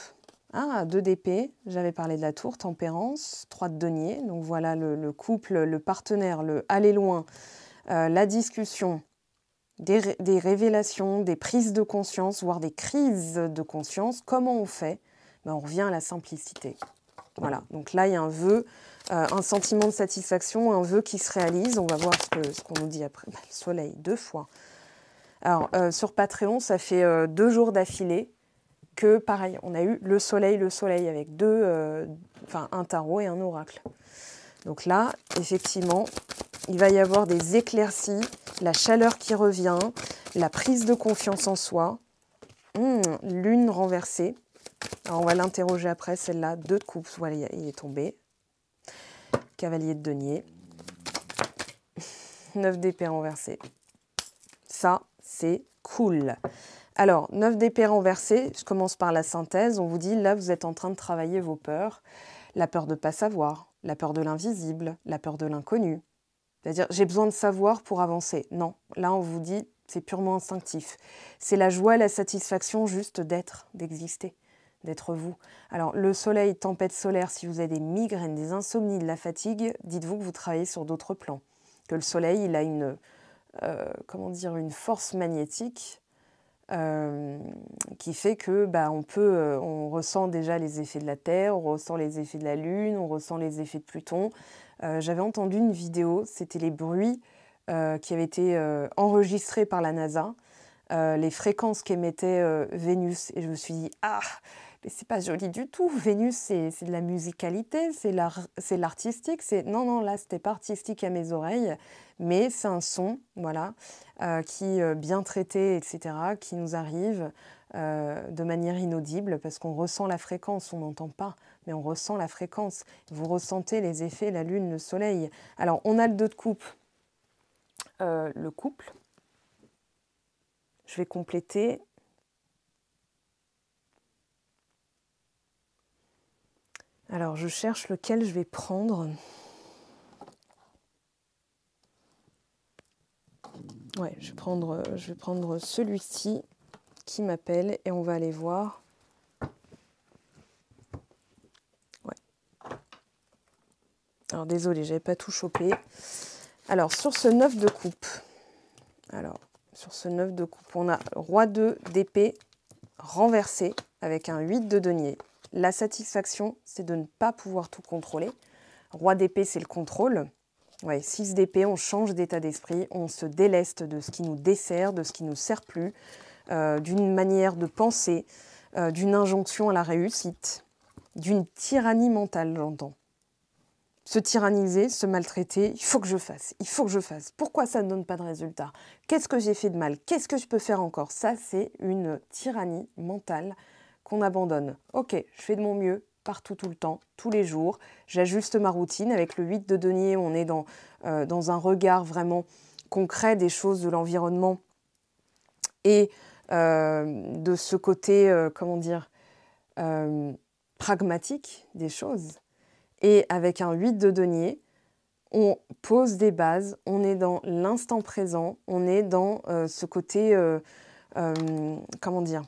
Ah, 2 d'épée, j'avais parlé de la tour, tempérance, 3 de denier. Donc voilà le couple, le partenaire, le aller loin, la discussion, des révélations, des prises de conscience, voire des crises de conscience. Comment on fait? Ben, on revient à la simplicité. Voilà, donc là, il y a un vœu, un sentiment de satisfaction, un vœu qui se réalise. On va voir ce qu'on nous dit après. Ben, le soleil, 2 fois. Alors, sur Patreon, ça fait 2 jours d'affilée que, pareil, on a eu le soleil avec un tarot et un oracle. Donc là, effectivement, il va y avoir des éclaircies, la chaleur qui revient, la prise de confiance en soi, lune renversée. Alors on va l'interroger après, celle-là, 2 de coupe, voilà, il est tombé. Cavalier de denier. 9 d'épée renversée. Ça, c'est cool. Alors, 9 d'épée renversée, je commence par la synthèse. On vous dit, là, vous êtes en train de travailler vos peurs. La peur de ne pas savoir, la peur de l'invisible, la peur de l'inconnu. C'est-à-dire, j'ai besoin de savoir pour avancer. Non, là, on vous dit, c'est purement instinctif. C'est la joie et la satisfaction juste d'être, d'exister, d'être vous. Alors, le soleil, tempête solaire, si vous avez des migraines, des insomnies, de la fatigue, dites-vous que vous travaillez sur d'autres plans. Que le soleil, il a une force magnétique qui fait que on ressent déjà les effets de la Terre, on ressent les effets de la Lune, on ressent les effets de Pluton. J'avais entendu une vidéo, c'était les bruits qui avaient été enregistrés par la NASA, les fréquences qu'émettait Vénus, et je me suis dit ah, mais c'est pas joli du tout. Vénus, c'est de la musicalité, c'est l'artistique. Non, là, c'était pas artistique à mes oreilles, mais c'est un son, voilà, qui, bien traité, etc., qui nous arrive de manière inaudible, parce qu'on ressent la fréquence, on n'entend pas, mais on ressent la fréquence. Vous ressentez les effets, la lune, le soleil. Alors, on a le 2 de coupe, le couple. Je vais compléter. Alors, je cherche lequel je vais prendre. Ouais, je vais prendre celui-ci qui m'appelle et on va aller voir. Ouais. Alors, désolée, j'avais pas tout chopé. Alors, sur ce 9 de coupe, on a roi 2 d'épée renversé avec un 8 de denier. La satisfaction, c'est de ne pas pouvoir tout contrôler. Roi d'épée, c'est le contrôle. Ouais, 6 d'épée, on change d'état d'esprit, on se déleste de ce qui nous dessert, de ce qui ne nous sert plus. d'une manière de penser, d'une injonction à la réussite, d'une tyrannie mentale, j'entends. Se tyranniser, se maltraiter, il faut que je fasse, il faut que je fasse. Pourquoi ça ne donne pas de résultat? Qu'est-ce que j'ai fait de mal? Qu'est-ce que je peux faire encore? Ça, c'est une tyrannie mentale qu'on abandonne. Ok, je fais de mon mieux, partout, tout le temps, tous les jours. J'ajuste ma routine. Avec le 8 de denier, on est dans un regard vraiment concret des choses de l'environnement et de ce côté, comment dire, pragmatique des choses. Et avec un 8 de denier, on pose des bases, on est dans l'instant présent, on est dans ce côté, comment dire,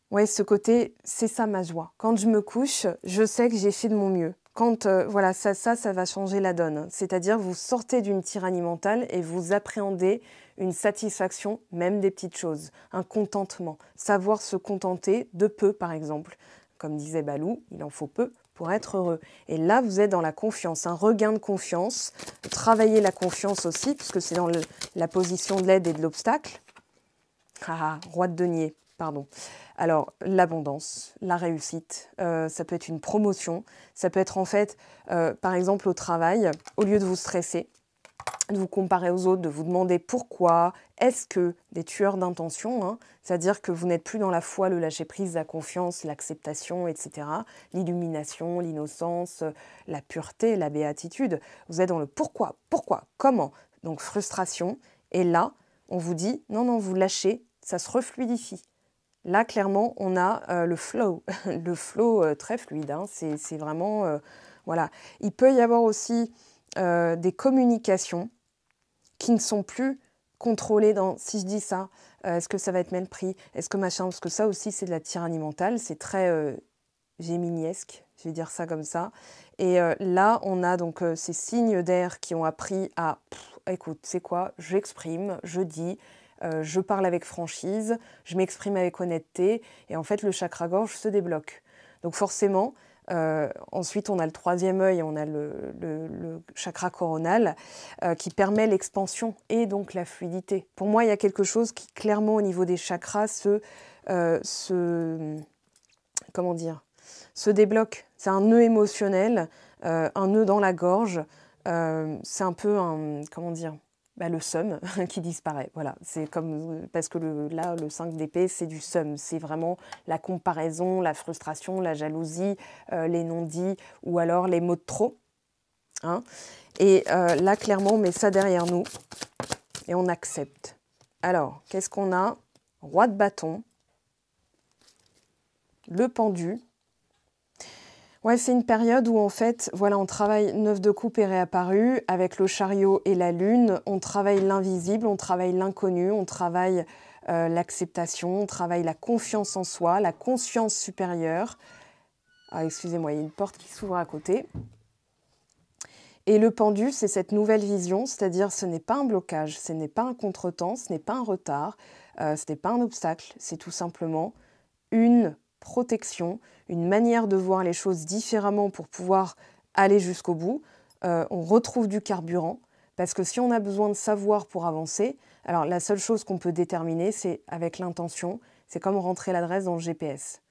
ouais, ce côté, c'est ça ma joie. Quand je me couche, je sais que j'ai fait de mon mieux. Quand, voilà, ça va changer la donne. C'est-à-dire, vous sortez d'une tyrannie mentale et vous appréhendez une satisfaction, même des petites choses, un contentement. Savoir se contenter de peu, par exemple. Comme disait Balou, il en faut peu pour être heureux. Et là, vous êtes dans la confiance, un regain de confiance. Travaillez la confiance aussi, puisque c'est dans la position de l'aide et de l'obstacle. Ah, roi de denier, pardon. Alors, l'abondance, la réussite, ça peut être une promotion, ça peut être en fait, par exemple au travail, au lieu de vous stresser, de vous comparer aux autres, de vous demander pourquoi, est-ce que, des tueurs d'intention, hein, c'est-à-dire que vous n'êtes plus dans la foi, le lâcher-prise, la confiance, l'acceptation, etc., l'illumination, l'innocence, la pureté, la béatitude. Vous êtes dans le pourquoi, comment, donc frustration. Et là, on vous dit, non, non, vous lâchez, ça se refluidifie. Là, clairement, on a le flow, le flow très fluide, hein, c'est vraiment, voilà. Il peut y avoir aussi des communications qui ne sont plus contrôlées dans si je dis ça, est-ce que ça va être mal pris, est-ce que machin, parce que ça aussi c'est de la tyrannie mentale, c'est très géminiesque, je vais dire ça comme ça. Et là, on a donc ces signes d'air qui ont appris à, écoute, c'est quoi, j'exprime, je dis, je parle avec franchise, je m'exprime avec honnêteté, et en fait le chakra-gorge se débloque. Donc forcément, ensuite, on a le troisième œil, on a le chakra coronal qui permet l'expansion et donc la fluidité. Pour moi, il y a quelque chose qui, clairement, au niveau des chakras, comment dire, se débloque. C'est un nœud émotionnel, un nœud dans la gorge. C'est un peu un, comment dire, le seum qui disparaît. Voilà, c'est comme, parce que là, le 5 d'épée, c'est du seum. C'est vraiment la comparaison, la frustration, la jalousie, les non-dits ou alors les mots de trop. Hein. Et là, clairement, on met ça derrière nous et on accepte. Alors, qu'est-ce qu'on a? Roi de bâton, le pendu. Ouais, c'est une période où en fait, voilà, on travaille 9 de coupe est réapparu avec le chariot et la lune. On travaille l'invisible, on travaille l'inconnu, on travaille l'acceptation, on travaille la confiance en soi, la conscience supérieure. Ah, excusez-moi, il y a une porte qui s'ouvre à côté. Et le pendu, c'est cette nouvelle vision, c'est-à-dire ce n'est pas un blocage, ce n'est pas un contretemps, ce n'est pas un retard, ce n'est pas un obstacle, c'est tout simplement une protection, une manière de voir les choses différemment pour pouvoir aller jusqu'au bout. On retrouve du carburant, parce que si on a besoin de savoir pour avancer, alors la seule chose qu'on peut déterminer, c'est avec l'intention, c'est comme rentrer l'adresse dans le GPS.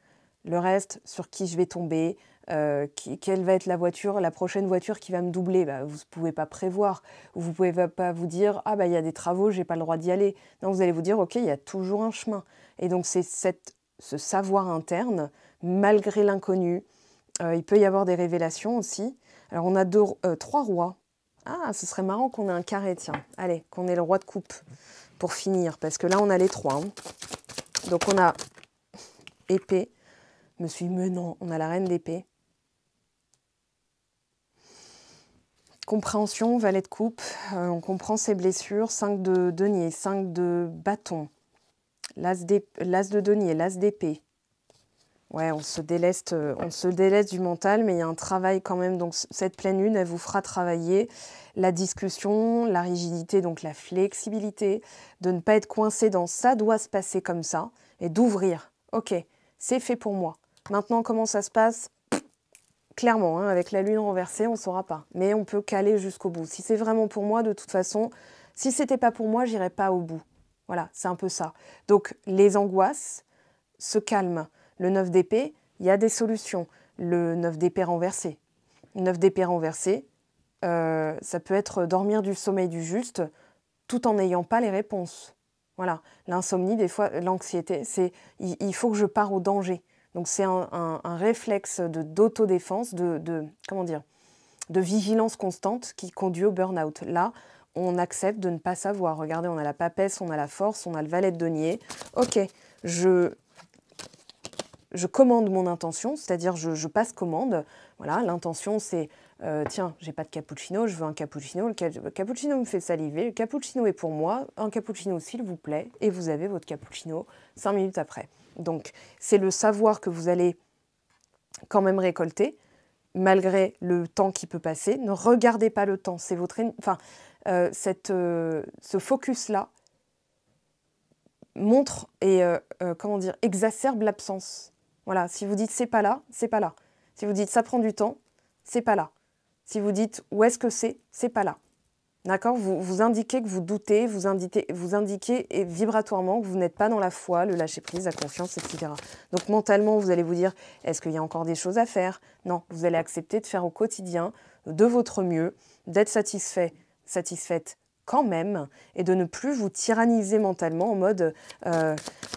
Le reste, sur qui je vais tomber, quelle va être la prochaine voiture qui va me doubler, vous ne pouvez pas prévoir. Vous ne pouvez pas vous dire « Ah, il y a des travaux, je n'ai pas le droit d'y aller ». Non, vous allez vous dire « Ok, il y a toujours un chemin ». Et donc, c'est ce savoir interne, malgré l'inconnu. Il peut y avoir des révélations aussi. Alors, on a 3 rois. Ah, ce serait marrant qu'on ait un carré, tiens. Allez, qu'on ait le roi de coupe pour finir, parce que là, on a les 3. Hein. Donc, on a épée. Je me suis dit, mais non, on a la reine d'épée. Compréhension, valet de coupe. On comprend ses blessures. 5 de denier, 5 de bâton. L'as de denier, l'as d'épée. Ouais, on se déleste du mental, mais il y a un travail quand même. Donc cette pleine lune, elle vous fera travailler la discussion, la rigidité, donc la flexibilité, de ne pas être coincé dans ça doit se passer comme ça, et d'ouvrir. Ok, c'est fait pour moi. Maintenant, comment ça se passe? Clairement, hein, avec la lune renversée, on ne saura pas. Mais on peut caler jusqu'au bout. Si c'est vraiment pour moi, de toute façon, si c'était pas pour moi, j'irais pas au bout. Voilà, c'est un peu ça. Donc, les angoisses se calment. Le 9 d'épée, il y a des solutions. Le 9 d'épée renversé. Le 9 d'épée renversé, ça peut être dormir du sommeil du juste tout en n'ayant pas les réponses. Voilà, l'insomnie, des fois, l'anxiété, c'est il faut que je pars au danger. Donc c'est un réflexe d'autodéfense, comment dire, de vigilance constante qui conduit au burn-out. Là, on accepte de ne pas savoir. Regardez, on a la papesse, on a la force, on a le valet de denier. Ok, je commande mon intention, c'est-à-dire je passe commande. Voilà, l'intention c'est, tiens, j'ai pas de cappuccino, je veux un cappuccino. Le cappuccino me fait saliver, le cappuccino est pour moi, un cappuccino s'il vous plaît, et vous avez votre cappuccino 5 minutes après. Donc, c'est le savoir que vous allez quand même récolter, malgré le temps qui peut passer. Ne regardez pas le temps, c'est votre... Enfin, ce focus-là montre et, comment dire, exacerbe l'absence. Voilà, si vous dites c'est pas là, c'est pas là. Si vous dites ça prend du temps, c'est pas là. Si vous dites où est-ce que c'est pas là. D'accord, vous indiquez que vous doutez, vous indiquez et vibratoirement que vous n'êtes pas dans la foi, le lâcher-prise, la confiance, etc. Donc mentalement, vous allez vous dire, est-ce qu'il y a encore des choses à faire? Non, vous allez accepter de faire au quotidien de votre mieux, d'être satisfaite quand même, et de ne plus vous tyranniser mentalement en mode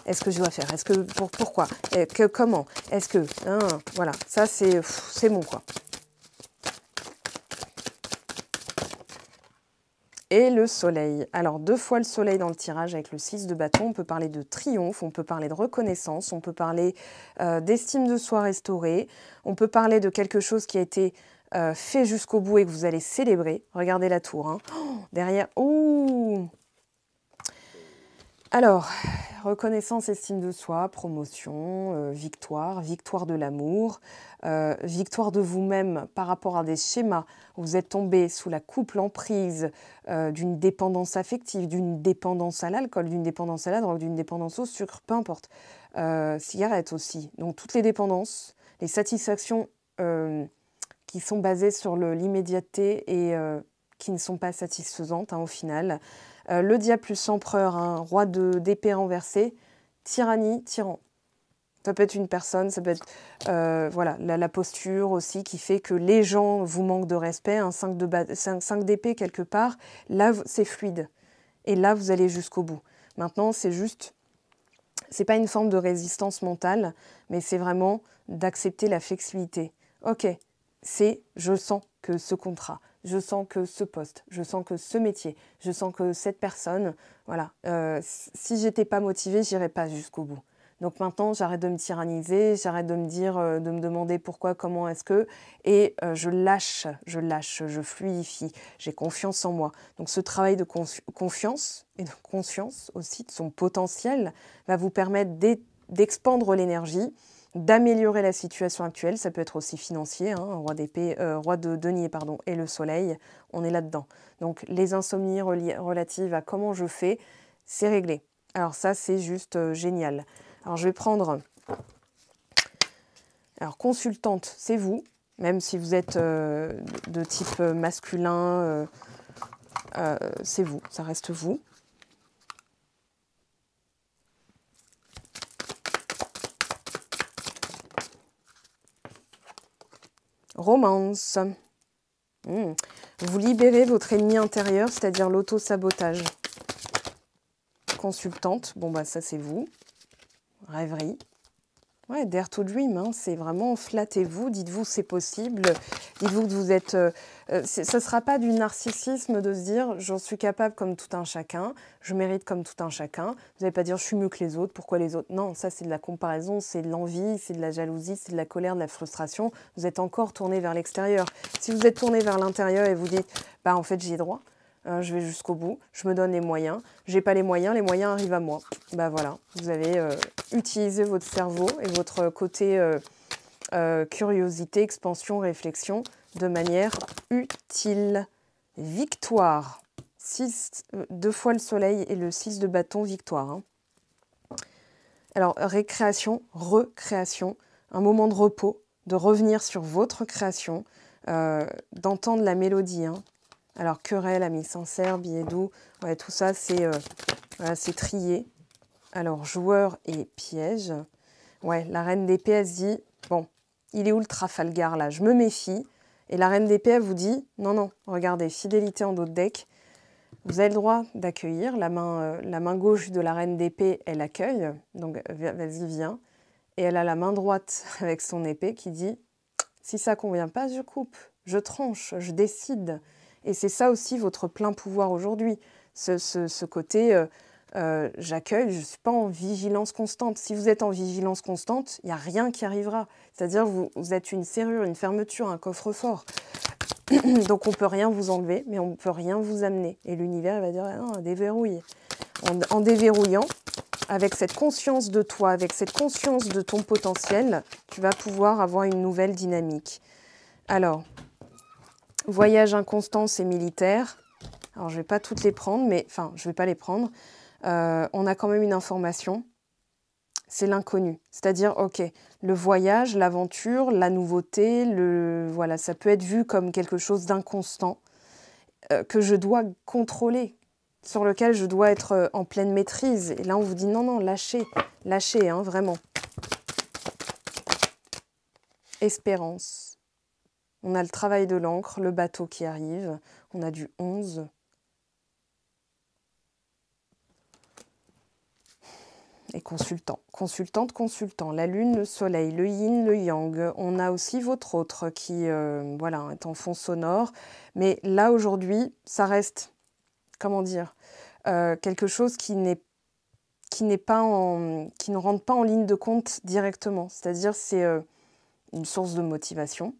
est-ce que je dois faire? Est-ce que pourquoi? Comment? Est-ce que voilà, ça c'est bon quoi. Et le soleil. Alors, 2 fois le soleil dans le tirage avec le 6 de bâton. On peut parler de triomphe, on peut parler de reconnaissance, on peut parler d'estime de soi restaurée. On peut parler de quelque chose qui a été fait jusqu'au bout et que vous allez célébrer. Regardez la tour. Hein. Oh, derrière, ouh. Alors, reconnaissance, estime de soi, promotion, victoire, victoire de l'amour, victoire de vous-même par rapport à des schémas où vous êtes tombé sous la coupe, l'emprise d'une dépendance affective, d'une dépendance à l'alcool, d'une dépendance à la drogue, d'une dépendance au sucre, peu importe. Cigarette aussi. Donc toutes les dépendances, les satisfactions qui sont basées sur l'immédiateté et qui ne sont pas satisfaisantes au final. Le diable plus empereur, roi d'épée renversé, tyrannie, tyran. Ça peut être une personne, ça peut être voilà, la posture aussi qui fait que les gens vous manquent de respect, un 5 d'épée quelque part, là c'est fluide. Et là vous allez jusqu'au bout. Maintenant c'est juste, c'est pas une forme de résistance mentale, mais c'est vraiment d'accepter la flexibilité. Ok, je sens que ce contrat, je sens que ce poste, je sens que ce métier, je sens que cette personne, voilà, si j'étais pas motivée, j'irais pas jusqu'au bout. Donc maintenant, j'arrête de me tyranniser, j'arrête de me dire, de me demander pourquoi, comment est-ce que, et je lâche, je fluidifie, j'ai confiance en moi. Donc ce travail de confiance et de conscience aussi de son potentiel va vous permettre d'expandre l'énergie, d'améliorer la situation actuelle, ça peut être aussi financier, roi d'épée, roi de denier pardon, et le soleil, on est là-dedans. Donc les insomnies relatives à comment je fais, c'est réglé. Alors ça, c'est juste génial. Alors je vais prendre, alors consultante, c'est vous, même si vous êtes de type masculin, c'est vous, ça reste vous. Romance. Vous libérez votre ennemi intérieur, c'est-à-dire l'auto-sabotage. Consultante, bon bah ça c'est vous. Rêverie. Ouais, dare to dream, c'est vraiment flattez-vous, dites-vous c'est possible, dites-vous que vous êtes... ce ne sera pas du narcissisme de se dire j'en suis capable comme tout un chacun, je mérite comme tout un chacun. Vous n'allez pas dire je suis mieux que les autres, pourquoi les autres? Non, ça c'est de la comparaison, c'est de l'envie, c'est de la jalousie, c'est de la colère, de la frustration. Vous êtes encore tourné vers l'extérieur. Si vous êtes tourné vers l'intérieur et vous dites bah en fait j'y ai droit, je vais jusqu'au bout, je me donne les moyens, j'ai pas les moyens arrivent à moi. Bah voilà, vous avez utilisé votre cerveau et votre côté curiosité, expansion, réflexion de manière utile. Victoire. 2 fois le soleil et le 6 de bâton, victoire. Alors, récréation, recréation, un moment de repos, de revenir sur votre création, d'entendre la mélodie. Alors, querelle, ami sincère, billet doux, ouais, tout ça, c'est Voilà, c'est trié. Alors, joueur et piège. Ouais, la reine d'épée, elle se dit, bon, il est où le Trafalgar là? Je me méfie. Et la reine d'épée, elle vous dit, non, non, regardez, fidélité en dos de deck. Vous avez le droit d'accueillir. La main gauche de la reine d'épée, elle accueille. Donc, vas-y, viens. Et elle a la main droite avec son épée qui dit, si ça ne convient pas, je coupe, je tranche, je décide. Et c'est ça aussi votre plein pouvoir aujourd'hui. Ce côté, j'accueille, je ne suis pas en vigilance constante. Si vous êtes en vigilance constante, il n'y a rien qui arrivera. C'est-à-dire vous êtes une serrure, une fermeture, un coffre-fort. Donc on ne peut rien vous enlever, mais on ne peut rien vous amener. Et l'univers va dire, ah non, déverrouille. En déverrouillant, avec cette conscience de toi, avec cette conscience de ton potentiel, tu vas pouvoir avoir une nouvelle dynamique. Alors, voyage, inconstance et militaire. Alors, je ne vais pas toutes les prendre, mais enfin, je ne vais pas les prendre. On a quand même une information. C'est l'inconnu. C'est-à-dire, ok, le voyage, l'aventure, la nouveauté, voilà, ça peut être vu comme quelque chose d'inconstant que je dois contrôler, sur lequel je dois être en pleine maîtrise. Et là, on vous dit non, non, lâchez, lâchez, hein, vraiment. Espérance. On a le travail de l'encre, le bateau qui arrive. On a du 11. Et consultant. Consultante, consultant. La lune, le soleil, le yin, le yang. On a aussi votre autre qui voilà, est en fond sonore. Mais là, aujourd'hui, ça reste, comment dire, quelque chose qui ne rentre pas en ligne de compte directement. C'est-à-dire c'est une source de motivation,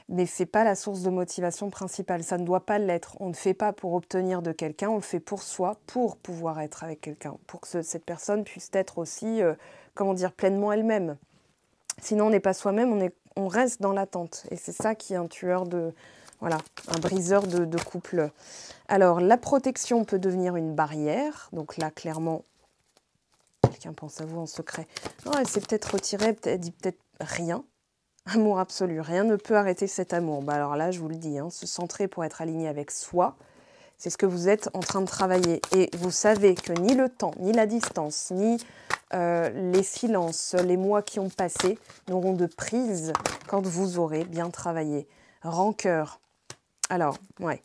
mais ce n'est pas la source de motivation principale. Ça ne doit pas l'être. On ne fait pas pour obtenir de quelqu'un, on le fait pour soi, pour pouvoir être avec quelqu'un, pour que cette personne puisse être aussi, comment dire, pleinement elle-même. Sinon, on n'est pas soi-même, on reste dans l'attente. Et c'est ça qui est un tueur de... Voilà, un briseur de couple. Alors, la protection peut devenir une barrière. Donc là, clairement, quelqu'un pense à vous en secret. Non, elle s'est peut-être retirée, elle dit peut-être rien. Amour absolu, rien ne peut arrêter cet amour. Bah alors là, je vous le dis, hein, se centrer pour être aligné avec soi, c'est ce que vous êtes en train de travailler. Et vous savez que ni le temps, ni la distance, ni les silences, les mois qui ont passé n'auront de prise quand vous aurez bien travaillé. Rancœur. Alors, ouais.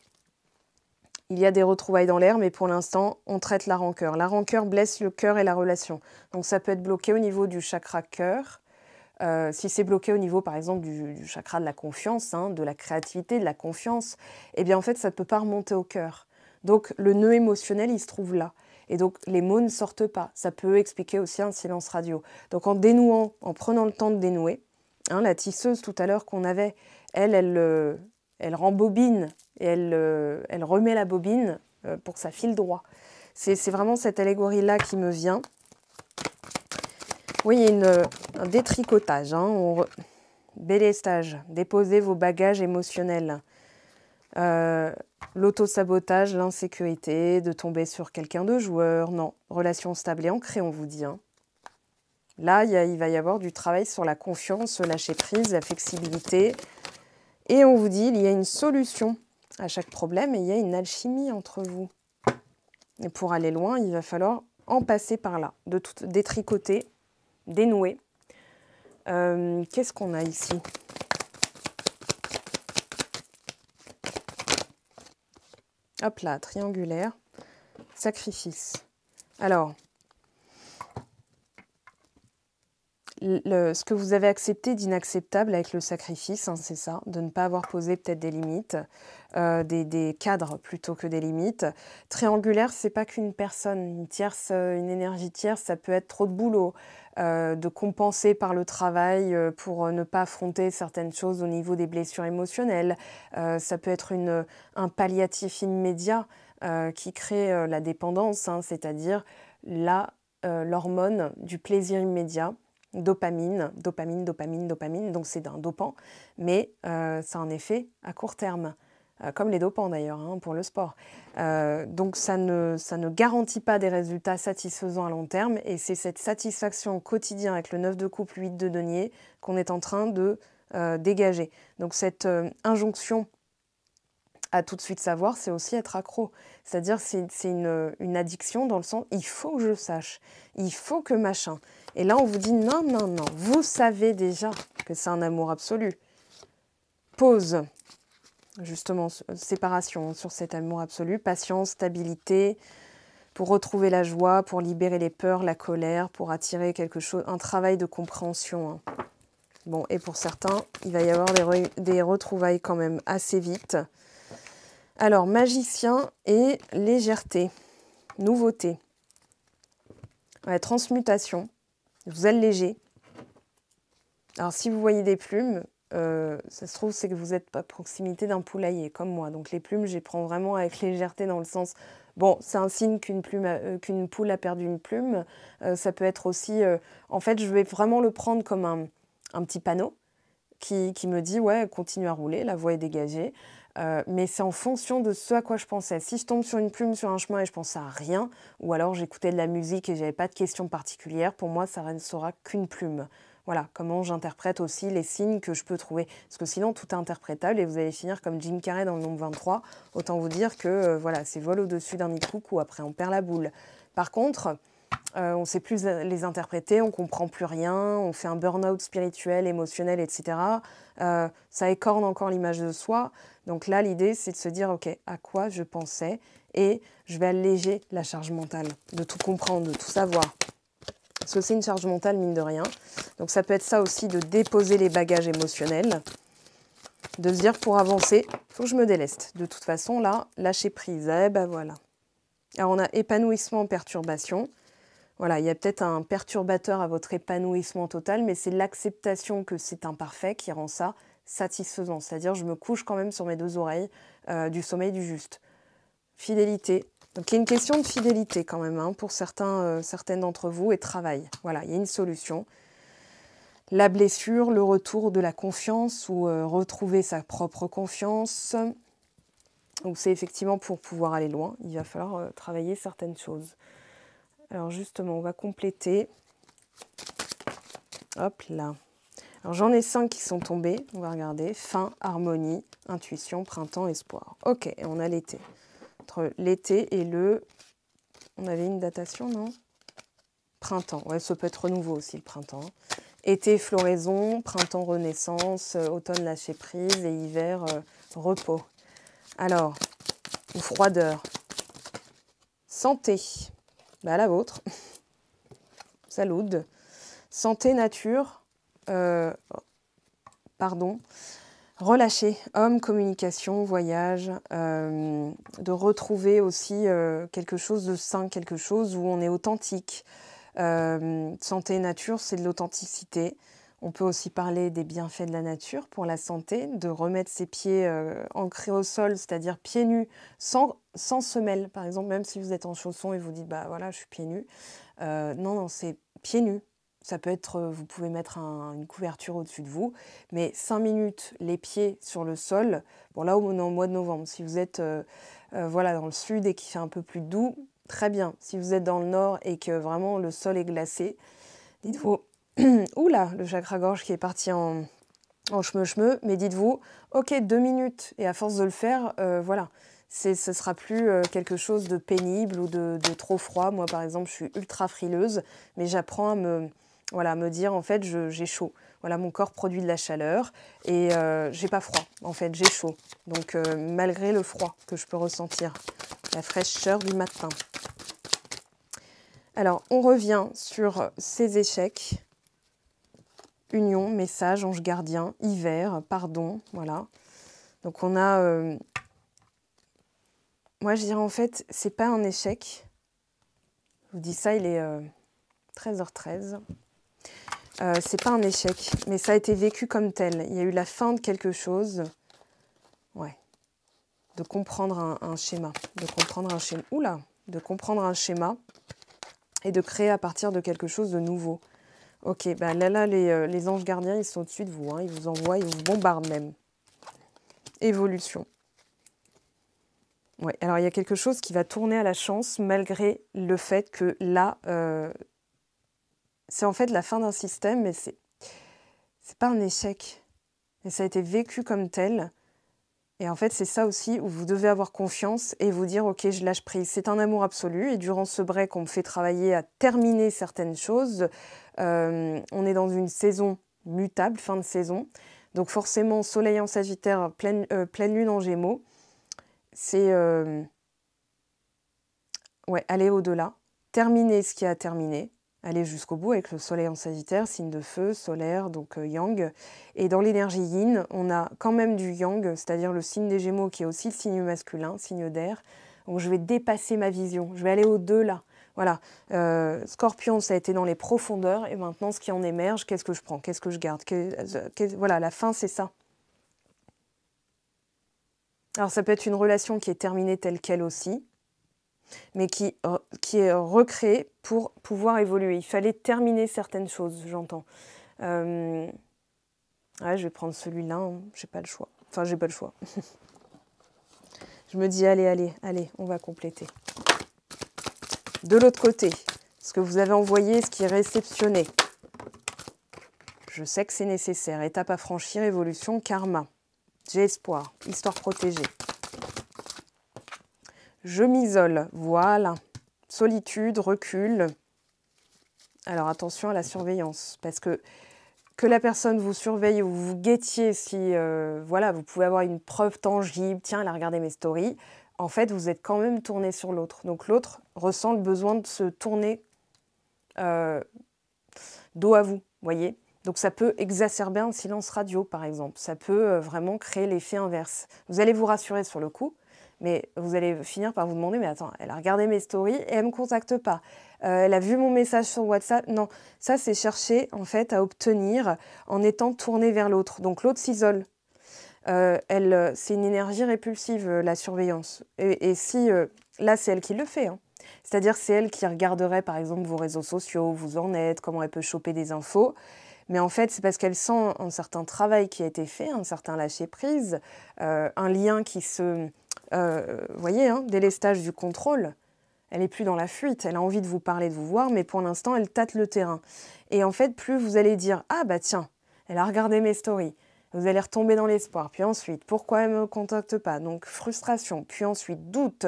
Il y a des retrouvailles dans l'air, mais pour l'instant, on traite la rancœur. La rancœur blesse le cœur et la relation. Donc ça peut être bloqué au niveau du chakra cœur. Si c'est bloqué au niveau, par exemple, du chakra de la confiance, hein, de la créativité, de la confiance, eh bien, en fait, ça ne peut pas remonter au cœur. Donc, le nœud émotionnel, il se trouve là. Et donc, les mots ne sortent pas. Ça peut expliquer aussi un silence radio. Donc, en dénouant, en prenant le temps de dénouer, hein, la tisseuse, tout à l'heure qu'on avait, elle rembobine et elle remet la bobine pour que ça file droit. C'est vraiment cette allégorie-là qui me vient. Oui, il y a un détricotage, hein, bélestage, déposez vos bagages émotionnels. L'autosabotage, l'insécurité, de tomber sur quelqu'un de joueur, non. Relation stable et ancrée, on vous dit. Hein. Là, il va y avoir du travail sur la confiance, le lâcher-prise, la flexibilité. Et on vous dit, il y a une solution à chaque problème et il y a une alchimie entre vous. Et pour aller loin, il va falloir en passer par là, de tout détricoter, dénouer. Qu'est-ce qu'on a ici? Hop là, triangulaire, sacrifice. Alors, ce que vous avez accepté d'inacceptable avec le sacrifice, hein, c'est ça, de ne pas avoir posé peut-être des limites, des cadres plutôt que des limites. Triangulaire, c'est pas qu'une personne, une énergie tierce, ça peut être trop de boulot, de compenser par le travail pour ne pas affronter certaines choses au niveau des blessures émotionnelles. Ça peut être un palliatif immédiat qui crée la dépendance, hein, c'est-à-dire l'hormone du plaisir immédiat. Dopamine, donc c'est un dopant, mais ça a un effet à court terme, comme les dopants d'ailleurs, hein, pour le sport. Donc ça ne garantit pas des résultats satisfaisants à long terme, et c'est cette satisfaction au quotidien avec le 9 de couple, 8 de denier, qu'on est en train de dégager. Donc cette injonction à tout de suite savoir, c'est aussi être accro. C'est-à-dire c'est une addiction dans le sens, il faut que je sache, il faut que machin. Et là, on vous dit non, non, non, vous savez déjà que c'est un amour absolu. Pause, justement, séparation sur cet amour absolu, patience, stabilité, pour retrouver la joie, pour libérer les peurs, la colère, pour attirer quelque chose, un travail de compréhension. Hein. Bon, et pour certains, il va y avoir des retrouvailles quand même assez vite. Alors, magicien et légèreté, nouveauté, ouais, transmutation, vous allégez. Alors, si vous voyez des plumes, ça se trouve, c'est que vous êtes à proximité d'un poulailler, comme moi. Donc, les plumes, j'y prends vraiment avec légèreté dans le sens, bon, c'est un signe qu'une poule a perdu une plume. Ça peut être aussi, en fait, je vais vraiment le prendre comme un petit panneau qui me dit, ouais, continue à rouler, la voie est dégagée. Mais c'est en fonction de ce à quoi je pensais. Si je tombe sur une plume sur un chemin et je pensais à rien, ou alors j'écoutais de la musique et j'avais pas de questions particulières, pour moi, ça ne sera qu'une plume. Voilà, comment j'interprète aussi les signes que je peux trouver. Parce que sinon, tout est interprétable et vous allez finir comme Jim Carrey dans le nombre 23. Autant vous dire que voilà, c'est vol au-dessus d'un nid de coucou, après on perd la boule. Par contre, on ne sait plus les interpréter, on ne comprend plus rien, on fait un burn-out spirituel, émotionnel, etc. Ça écorne encore l'image de soi. Donc là, l'idée, c'est de se dire, OK, à quoi je pensais et je vais alléger la charge mentale, de tout comprendre, de tout savoir. Parce que c'est une charge mentale, mine de rien. Donc ça peut être ça aussi, de déposer les bagages émotionnels, de se dire, pour avancer, il faut que je me déleste. De toute façon, là, lâcher prise. Eh ben voilà. Alors on a épanouissement, perturbation. Voilà, il y a peut-être un perturbateur à votre épanouissement total, mais c'est l'acceptation que c'est imparfait qui rend ça satisfaisant. C'est-à-dire, je me couche quand même sur mes deux oreilles du sommeil du juste. Fidélité. Donc, il y a une question de fidélité quand même hein, pour certaines d'entre vous et travail. Voilà, il y a une solution. La blessure, le retour de la confiance ou retrouver sa propre confiance. Donc, c'est effectivement pour pouvoir aller loin, il va falloir travailler certaines choses. Alors justement, on va compléter. Hop là. Alors j'en ai 5 qui sont tombés. On va regarder. Fin, harmonie, intuition, printemps, espoir. Ok, et on a l'été. Entre l'été et le... On avait une datation, non? Printemps. Ouais, ça peut être renouveau aussi, le printemps. Été, floraison. Printemps, renaissance. Automne, lâcher prise. Et hiver, repos. Alors, ou froideur. Santé. Bah, la vôtre. Salut. Santé, nature, relâcher, homme, communication, voyage, de retrouver aussi quelque chose de sain, quelque chose où on est authentique. Santé, nature, c'est de l'authenticité. On peut aussi parler des bienfaits de la nature pour la santé, de remettre ses pieds ancrés au sol, c'est-à-dire pieds nus, sans semelle, par exemple, même si vous êtes en chaussons et vous dites, bah voilà, je suis pieds nus. Non, c'est pieds nus. Ça peut être, vous pouvez mettre une couverture au-dessus de vous, mais 5 minutes, les pieds sur le sol. Bon, là, on est au mois de novembre. Si vous êtes voilà, dans le sud et qu'il fait un peu plus doux, très bien. Si vous êtes dans le nord et que vraiment le sol est glacé, dites-vous, oula, le chakra-gorge qui est parti en chmeu-chmeu, mais dites-vous, ok, 2 minutes, et à force de le faire, voilà, ce sera plus quelque chose de pénible ou de trop froid. Moi, par exemple, je suis ultra frileuse, mais j'apprends à me dire, en fait, j'ai chaud. Voilà, mon corps produit de la chaleur et j'ai pas froid. En fait, j'ai chaud. Donc, malgré le froid que je peux ressentir, la fraîcheur du matin. Alors, on revient sur ces échecs. Union, message, ange gardien, hiver, pardon, voilà. Donc on a... moi je dirais en fait, c'est pas un échec. Je vous dis ça, il est 13h13. C'est pas un échec, mais ça a été vécu comme tel. Il y a eu la fin de quelque chose. Ouais. De comprendre un schéma. De comprendre un schéma. Oula! De comprendre un schéma et de créer à partir de quelque chose de nouveau. Ok, bah là les anges gardiens, ils sont au-dessus de vous. Hein, ils vous envoient, ils vous bombardent même. Évolution. Ouais, alors il y a quelque chose qui va tourner à la chance malgré le fait que là, c'est en fait la fin d'un système, mais c'est pas un échec. Et ça a été vécu comme tel. Et en fait, c'est ça aussi où vous devez avoir confiance et vous dire « Ok, je lâche prise ». C'est un amour absolu et durant ce break, on me fait travailler à terminer certaines choses. On est dans une saison mutable, fin de saison. Donc forcément, soleil en Sagittaire, pleine lune en Gémeaux. C'est aller au-delà, terminer ce qui a terminé, aller jusqu'au bout avec le soleil en Sagittaire, signe de feu, solaire, donc yang. Et dans l'énergie yin, on a quand même du yang, c'est-à-dire le signe des Gémeaux qui est aussi le signe masculin, signe d'air. Donc je vais dépasser ma vision, je vais aller au-delà. Voilà, Scorpion, ça a été dans les profondeurs, et maintenant ce qui en émerge, qu'est-ce que je prends, qu'est-ce que je garde, voilà, la fin c'est ça. Alors ça peut être une relation qui est terminée telle qu'elle aussi, mais qui est recréée pour pouvoir évoluer. Il fallait terminer certaines choses, j'entends. Je vais prendre celui-là, hein. J'ai pas le choix. Enfin, j'ai pas le choix. Je me dis, allez, on va compléter. De l'autre côté, ce que vous avez envoyé, ce qui est réceptionné. Je sais que c'est nécessaire. Étape à franchir, évolution, karma. J'ai espoir, histoire protégée. Je m'isole, voilà. Solitude, recul. Alors attention à la surveillance, parce que la personne vous surveille ou vous guettiez, si voilà, vous pouvez avoir une preuve tangible, tiens, elle a regardé mes stories, en fait, vous êtes quand même tourné sur l'autre. Donc l'autre ressent le besoin de se tourner dos à vous, voyez. Donc ça peut exacerber un silence radio, par exemple. Ça peut vraiment créer l'effet inverse. Vous allez vous rassurer sur le coup, mais vous allez finir par vous demander, mais attends, elle a regardé mes stories et elle ne me contacte pas. Elle a vu mon message sur WhatsApp. Non, ça c'est chercher en fait à obtenir en étant tourné vers l'autre. Donc l'autre s'isole. C'est une énergie répulsive, la surveillance. Et si, là c'est elle qui le fait, hein. C'est-à-dire c'est elle qui regarderait par exemple vos réseaux sociaux, où vous en êtes, comment elle peut choper des infos. Mais en fait, c'est parce qu'elle sent un certain travail qui a été fait, un certain lâcher-prise, un lien qui se... vous voyez, hein, délestage du contrôle. Elle n'est plus dans la fuite, elle a envie de vous parler, de vous voir, mais pour l'instant, elle tâte le terrain. Et en fait, plus vous allez dire « Ah bah tiens, elle a regardé mes stories », vous allez retomber dans l'espoir. Puis ensuite, pourquoi elle ne me contacte pas? Donc frustration, puis ensuite doute.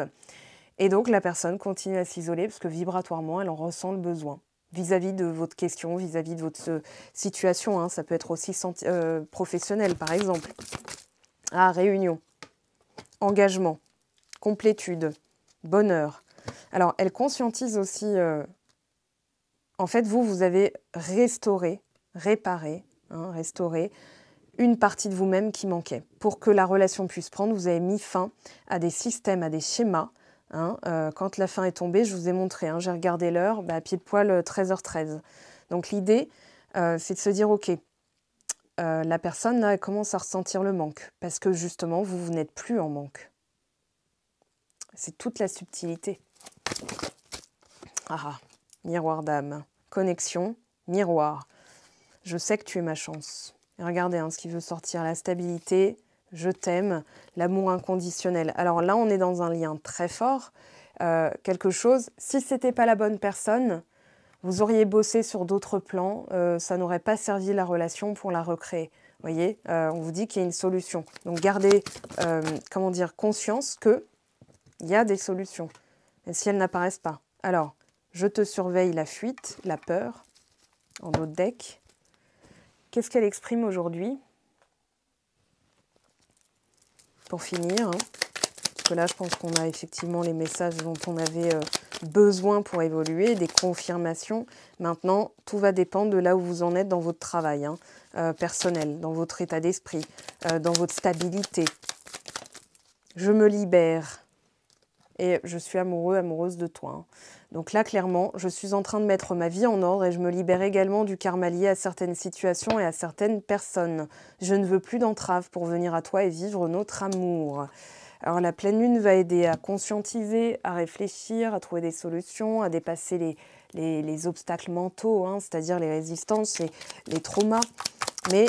Et donc la personne continue à s'isoler parce que vibratoirement, elle en ressent le besoin. Vis-à-vis de votre question, vis-à-vis de votre situation, hein, ça peut être aussi professionnel par exemple. Ah, réunion, engagement, complétude, bonheur. Alors, elle conscientise aussi, en fait, vous avez restauré, réparé, hein, restauré une partie de vous-même qui manquait. Pour que la relation puisse prendre, vous avez mis fin à des systèmes, à des schémas. Hein, quand la fin est tombée, je vous ai montré, hein, j'ai regardé l'heure, pied de poil 13h13. Donc l'idée, c'est de se dire, ok, la personne là, elle commence à ressentir le manque, parce que justement, vous n'êtes plus en manque. C'est toute la subtilité. Ah, miroir d'âme, connexion, miroir. Je sais que tu es ma chance. Et regardez, hein, ce qui veut sortir, la stabilité, je t'aime, l'amour inconditionnel. Alors là, on est dans un lien très fort, quelque chose, si ce n'était pas la bonne personne, vous auriez bossé sur d'autres plans, ça n'aurait pas servi la relation pour la recréer. Vous voyez, on vous dit qu'il y a une solution. Donc gardez, conscience qu'il y a des solutions, et si elles n'apparaissent pas. Alors, je te surveille, la fuite, la peur, en autre deck. Qu'est-ce qu'elle exprime aujourd'hui? Pour finir, hein, parce que là, je pense qu'on a effectivement les messages dont on avait besoin pour évoluer, des confirmations. Maintenant, tout va dépendre de là où vous en êtes dans votre travail, hein, personnel, dans votre état d'esprit, dans votre stabilité. Je me libère et je suis amoureux, amoureuse de toi. Hein. Donc là, clairement, je suis en train de mettre ma vie en ordre et je me libère également du karma lié à certaines situations et à certaines personnes. Je ne veux plus d'entraves pour venir à toi et vivre notre amour. Alors la pleine lune va aider à conscientiser, à réfléchir, à trouver des solutions, à dépasser les obstacles mentaux, hein, c'est-à-dire les résistances, les traumas. Mais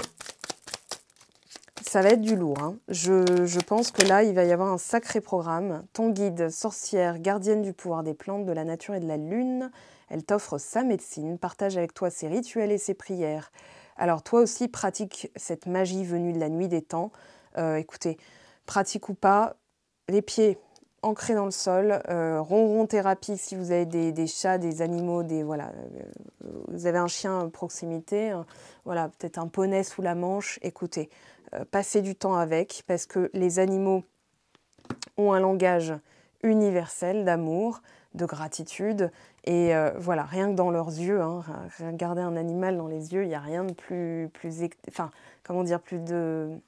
ça va être du lourd. Hein. Je pense que là, il va y avoir un sacré programme. Ton guide, sorcière, gardienne du pouvoir des plantes, de la nature et de la lune, elle t'offre sa médecine, partage avec toi ses rituels et ses prières. Alors toi aussi, pratique cette magie venue de la nuit des temps. Écoutez, pratique ou pas, les pieds ancrés dans le sol, ronron thérapie si vous avez des chats, des animaux, voilà, vous avez un chien à proximité, voilà, peut-être un poney sous la manche, écoutez, passez du temps avec parce que les animaux ont un langage universel d'amour, de gratitude et voilà, rien que dans leurs yeux, hein, regarder un animal dans les yeux, il n'y a rien de plus enfin, comment dire, plus de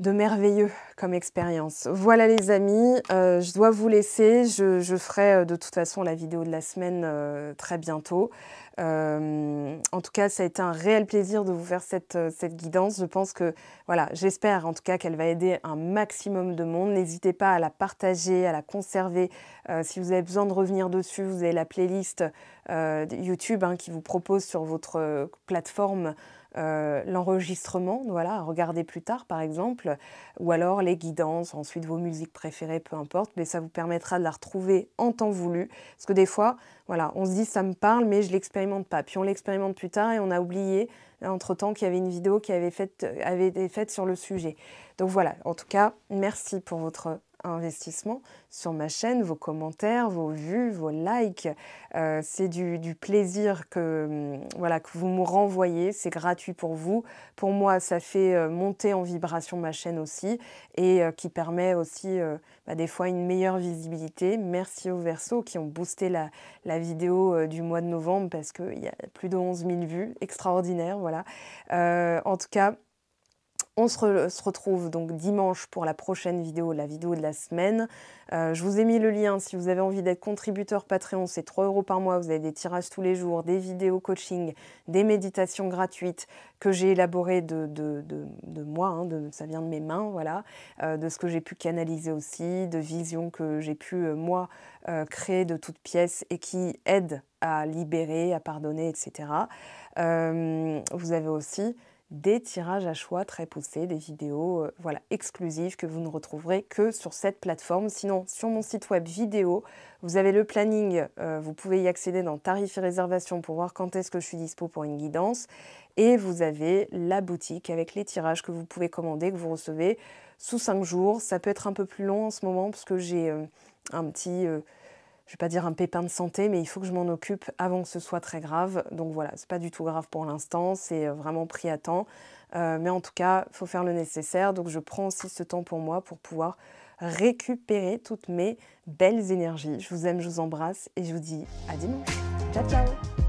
merveilleux comme expérience. Voilà les amis, je dois vous laisser, je ferai de toute façon la vidéo de la semaine très bientôt. En tout cas, ça a été un réel plaisir de vous faire cette guidance. Je pense que, voilà, j'espère en tout cas qu'elle va aider un maximum de monde. N'hésitez pas à la partager, à la conserver. Si vous avez besoin de revenir dessus, vous avez la playlist YouTube hein, qui vous propose sur votre plateforme l'enregistrement, voilà, à regarder plus tard par exemple, ou alors les guidances, ensuite vos musiques préférées, peu importe, mais ça vous permettra de la retrouver en temps voulu, parce que des fois, voilà, on se dit ça me parle, mais je l'expérimente pas, puis on l'expérimente plus tard et on a oublié entre-temps qu'il y avait une vidéo qui avait été faite sur le sujet. Donc voilà, en tout cas, merci pour votre investissement sur ma chaîne, vos commentaires, vos vues, vos likes. C'est du plaisir que, voilà, que vous me renvoyez, c'est gratuit pour vous. Pour moi, ça fait monter en vibration ma chaîne aussi et qui permet aussi des fois une meilleure visibilité. Merci aux Verseaux qui ont boosté la vidéo du mois de novembre parce qu'il y a plus de 11 000 vues, extraordinaire, voilà. En tout cas, on se retrouve donc dimanche pour la prochaine vidéo, la vidéo de la semaine. Je vous ai mis le lien si vous avez envie d'être contributeur Patreon, c'est 3 € par mois. Vous avez des tirages tous les jours, des vidéos coaching, des méditations gratuites que j'ai élaborées de moi, hein, ça vient de mes mains, voilà, de ce que j'ai pu canaliser aussi, de visions que j'ai pu, moi, créer de toutes pièces et qui aident à libérer, à pardonner, etc. Vous avez aussi des tirages à choix très poussés, des vidéos voilà, exclusives que vous ne retrouverez que sur cette plateforme. Sinon, sur mon site web vidéo, vous avez le planning, vous pouvez y accéder dans tarifs et réservations pour voir quand est-ce que je suis dispo pour une guidance. Et vous avez la boutique avec les tirages que vous pouvez commander, que vous recevez sous 5 jours. Ça peut être un peu plus long en ce moment parce que j'ai un petit... je ne vais pas dire un pépin de santé, mais il faut que je m'en occupe avant que ce soit très grave. Donc voilà, c'est pas du tout grave pour l'instant, c'est vraiment pris à temps. Mais en tout cas, il faut faire le nécessaire. Donc je prends aussi ce temps pour moi pour pouvoir récupérer toutes mes belles énergies. Je vous aime, je vous embrasse et je vous dis à dimanche. Ciao, ciao!